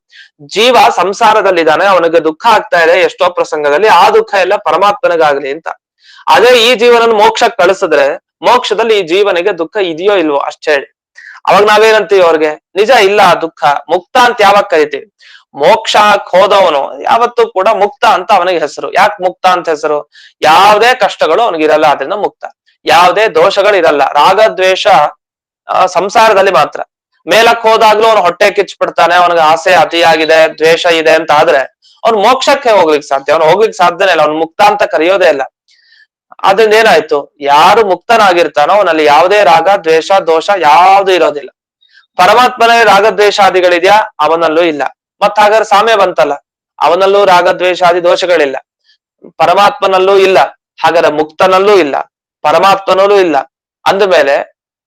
ಜೀವ ಸಂಸಾರದಲ್ಲಿದ್ದಾನೆ, ಅವನಿಗೆ ದುಃಖ ಆಗ್ತಾ ಇದೆ ಎಷ್ಟೋ ಪ್ರಸಂಗದಲ್ಲಿ, ಆ ದುಃಖ ಎಲ್ಲ ಪರಮಾತ್ಮನಿಗಾಗ್ಲಿ ಅಂತ. ಅದೇ ಈ ಜೀವನನ್ನು ಮೋಕ್ಷಕ್ಕೆ ಕಳಿಸಿದ್ರೆ ಮೋಕ್ಷದಲ್ಲಿ ಈ ಜೀವನಿಗೆ ದುಃಖ ಇದೆಯೋ ಇಲ್ವೋ ಅಷ್ಟೇ ಹೇಳಿ. ಅವಾಗ ನಾವೇನಂತೀವಿ ಅವ್ರಿಗೆ, ನಿಜ ಇಲ್ಲ ದುಃಖ, ಮುಕ್ತ ಅಂತ ಯಾವಾಗ ಕರಿತೀವಿ? ಮೋಕ್ಷಕ್ಕೆ ಹೋದವನು ಯಾವತ್ತೂ ಕೂಡ ಮುಕ್ತ ಅಂತ ಅವನಿಗೆ ಹೆಸರು. ಯಾಕೆ ಮುಕ್ತ ಅಂತ ಹೆಸರು? ಯಾವುದೇ ಕಷ್ಟಗಳು ಅವನಿಗಿರಲ್ಲ, ಅದರಿಂದ ಮುಕ್ತ. ಯಾವುದೇ ದೋಷಗಳು ಇರಲ್ಲ, ರಾಗದ್ವೇಷ ಸಂಸಾರದಲ್ಲಿ ಮಾತ್ರ. ಮೇಲಕ್ಕೆ ಹೋದಾಗ್ಲೂ ಅವನು ಹೊಟ್ಟೆ ಕಿಚ್ಬಿಡ್ತಾನೆ, ಅವನಿಗೆ ಆಸೆ ಅತಿಯಾಗಿದೆ, ದ್ವೇಷ ಇದೆ ಅಂತ ಆದ್ರೆ ಅವ್ನು ಮೋಕ್ಷಕ್ಕೆ ಹೋಗ್ಲಿಕ್ಕೆ ಸಾಧ್ಯ? ಅವ್ನು ಹೋಗ್ಲಿಕ್ಕೆ ಸಾಧ್ಯನೇ ಇಲ್ಲ, ಅವ್ನು ಮುಕ್ತ ಅಂತ ಕರೆಯೋದೇ ಇಲ್ಲ. ಅದ್ರಿಂದ ಏನಾಯ್ತು, ಯಾರು ಮುಕ್ತನಾಗಿರ್ತಾನೋ ಅವನಲ್ಲಿ ಯಾವುದೇ ರಾಗ ದ್ವೇಷ ದೋಷ ಯಾವ್ದು ಇರೋದಿಲ್ಲ. ಪರಮಾತ್ಮನಲ್ಲಿ ರಾಗದ್ವೇಷಾದಿಗಳಿದ್ಯಾ? ಅವನಲ್ಲೂ ಇಲ್ಲ. ಮತ್ತ ಹಾಗಾದ್ರೆ ಸಾಮ್ಯ ಬಂತಲ್ಲ, ಅವನಲ್ಲೂ ರಾಗದ್ವೇಷಾದಿ ದೋಷಗಳಿಲ್ಲ, ಪರಮಾತ್ಮನಲ್ಲೂ ಇಲ್ಲ. ಹಾಗಾದ್ರೆ ಮುಕ್ತನಲ್ಲೂ ಇಲ್ಲ, ಪರಮಾತ್ಮನಲ್ಲೂ ಇಲ್ಲ. ಅಂದ ಮೇಲೆ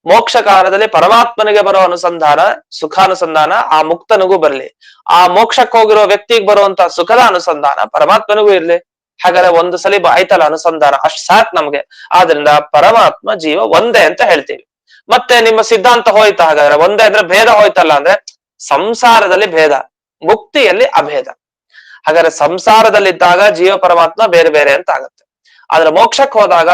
ಮೋಕ್ಷ ಕಾಲದಲ್ಲಿ ಪರಮಾತ್ಮನಿಗೆ ಬರೋ ಅನುಸಂಧಾನ ಸುಖಾನುಸಂಧಾನ ಆ ಮುಕ್ತನಿಗೂ ಬರ್ಲಿ, ಆ ಮೋಕ್ಷಕ್ಕೆ ಹೋಗಿರೋ ವ್ಯಕ್ತಿಗೆ ಬರುವಂತ ಸುಖದ ಅನುಸಂಧಾನ ಪರಮಾತ್ಮನಿಗೂ ಇರ್ಲಿ. ಹಾಗಾದ್ರೆ ಒಂದು ಸಲಿ ಆಯ್ತಲ್ಲ ಅನುಸಂಧಾನ, ಅಷ್ಟ್ ಸಾಕ್ ನಮ್ಗೆ. ಆದ್ರಿಂದ ಪರಮಾತ್ಮ ಜೀವ ಒಂದೇ ಅಂತ ಹೇಳ್ತೀವಿ. ಮತ್ತೆ ನಿಮ್ಮ ಸಿದ್ಧಾಂತ ಹೋಯ್ತಾ? ಹಾಗಾದ್ರೆ ಒಂದೇ ಅಂದ್ರೆ ಭೇದ ಹೋಯ್ತಲ್ಲ ಅಂದ್ರೆ ಸಂಸಾರದಲ್ಲಿ ಭೇದ, ಮುಕ್ತಿಯಲ್ಲಿ ಅಭೇದ. ಹಾಗಾದ್ರೆ ಸಂಸಾರದಲ್ಲಿದ್ದಾಗ ಜೀವ ಪರಮಾತ್ಮ ಬೇರೆ ಬೇರೆ ಅಂತ ಆಗತ್ತೆ. ಆದ್ರೆ ಮೋಕ್ಷಕ್ಕೆ ಹೋದಾಗ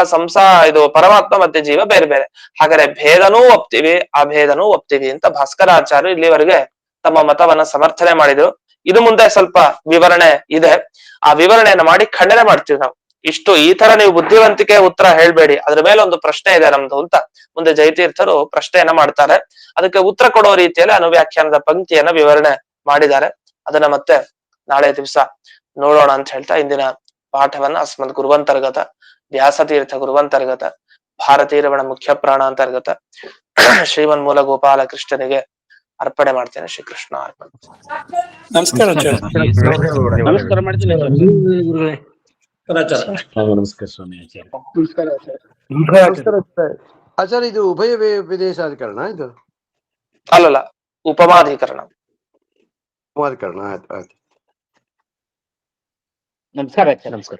ಇದು ಪರಮಾತ್ಮ ಮತ್ತೆ ಜೀವ ಬೇರೆ ಬೇರೆ. ಹಾಗಾದ್ರೆ ಭೇದನೂ ಒಪ್ತೀವಿ ಅಭೇದನೂ ಒಪ್ತೀವಿ ಅಂತ ಭಾಸ್ಕರಾಚಾರ್ಯರು ಇಲ್ಲಿವರೆಗೆ ತಮ್ಮ ಮತವನ್ನ ಸಮರ್ಥನೆ ಮಾಡಿದ್ರು. ಇದು ಮುಂದೆ ಸ್ವಲ್ಪ ವಿವರಣೆ ಇದೆ, ಆ ವಿವರಣೆಯನ್ನ ಮಾಡಿ ಖಂಡನೆ ಮಾಡ್ತೀವಿ ನಾವು. ಇಷ್ಟು ಈ ತರ ನೀವು ಬುದ್ಧಿವಂತಿಕೆ ಉತ್ತರ ಹೇಳ್ಬೇಡಿ, ಅದ್ರ ಮೇಲೆ ಒಂದು ಪ್ರಶ್ನೆ ಇದೆ ನಮ್ದು ಅಂತ ಮುಂದೆ ಜಯತೀರ್ಥರು ಪ್ರಶ್ನೆಯನ್ನ ಮಾಡ್ತಾರೆ. ಅದಕ್ಕೆ ಉತ್ತರ ಕೊಡೋ ರೀತಿಯಲ್ಲಿ ಅನುವ್ಯಾಖ್ಯಾನದ ಪಂಕ್ತಿಯನ್ನ ವಿವರಣೆ ಮಾಡಿದ್ದಾರೆ. ಅದನ್ನ ಮತ್ತೆ ನಾಳೆ ದಿವಸ ನೋಡೋಣ ಅಂತ ಹೇಳ್ತಾ ಇಂದಿನ ಪಾಠವನ್ನ ಅಸ್ಮದ್ ಗುರುವಂತರ್ಗತ ವ್ಯಾಸತೀರ್ಥ ಗುರುವಂತರ್ಗತ ಭಾರತೀರಮಣ ಮುಖ್ಯ ಪ್ರಾಣಾಂತರ್ಗತ ಶ್ರೀಮನ್ ಮೂಲ ಗೋಪಾಲ ಕೃಷ್ಣನಿಗೆ ಅರ್ಪಣೆ ಮಾಡ್ತೇನೆ. ಶ್ರೀಕೃಷ್ಣ ಅರ್ಪಣೆ. ನಮಸ್ಕಾರ ಆಚಾರ್ಯ. ನಮಸ್ಕಾರ ಮಾಡ್ತೀನಿ ನಮಸ್ಕಾರ ಸ್ವಾಮಿ ಆಚಾರ್ಯ. ಆಚಾರ್ಯ ಇದು ಉಭಯ ವಿದೇಶಾಧಿಕರಣ, ಇದು ಅಲ್ಲಲ್ಲ ಉಪಮಾಧಿಕರಣ. ಉಪಮಾಧಿಕರಣ. ಆಯ್ತು ಆಯ್ತು. ನಮಸ್ಕಾರ ಆಚಾರ್ಯ. ನಮಸ್ಕಾರ.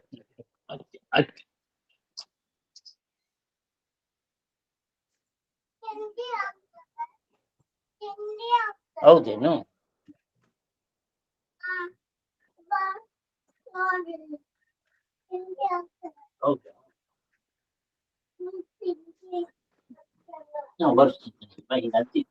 ಹೌದೇನು? ಹೌದು. ಬರ್ತೀನಿ.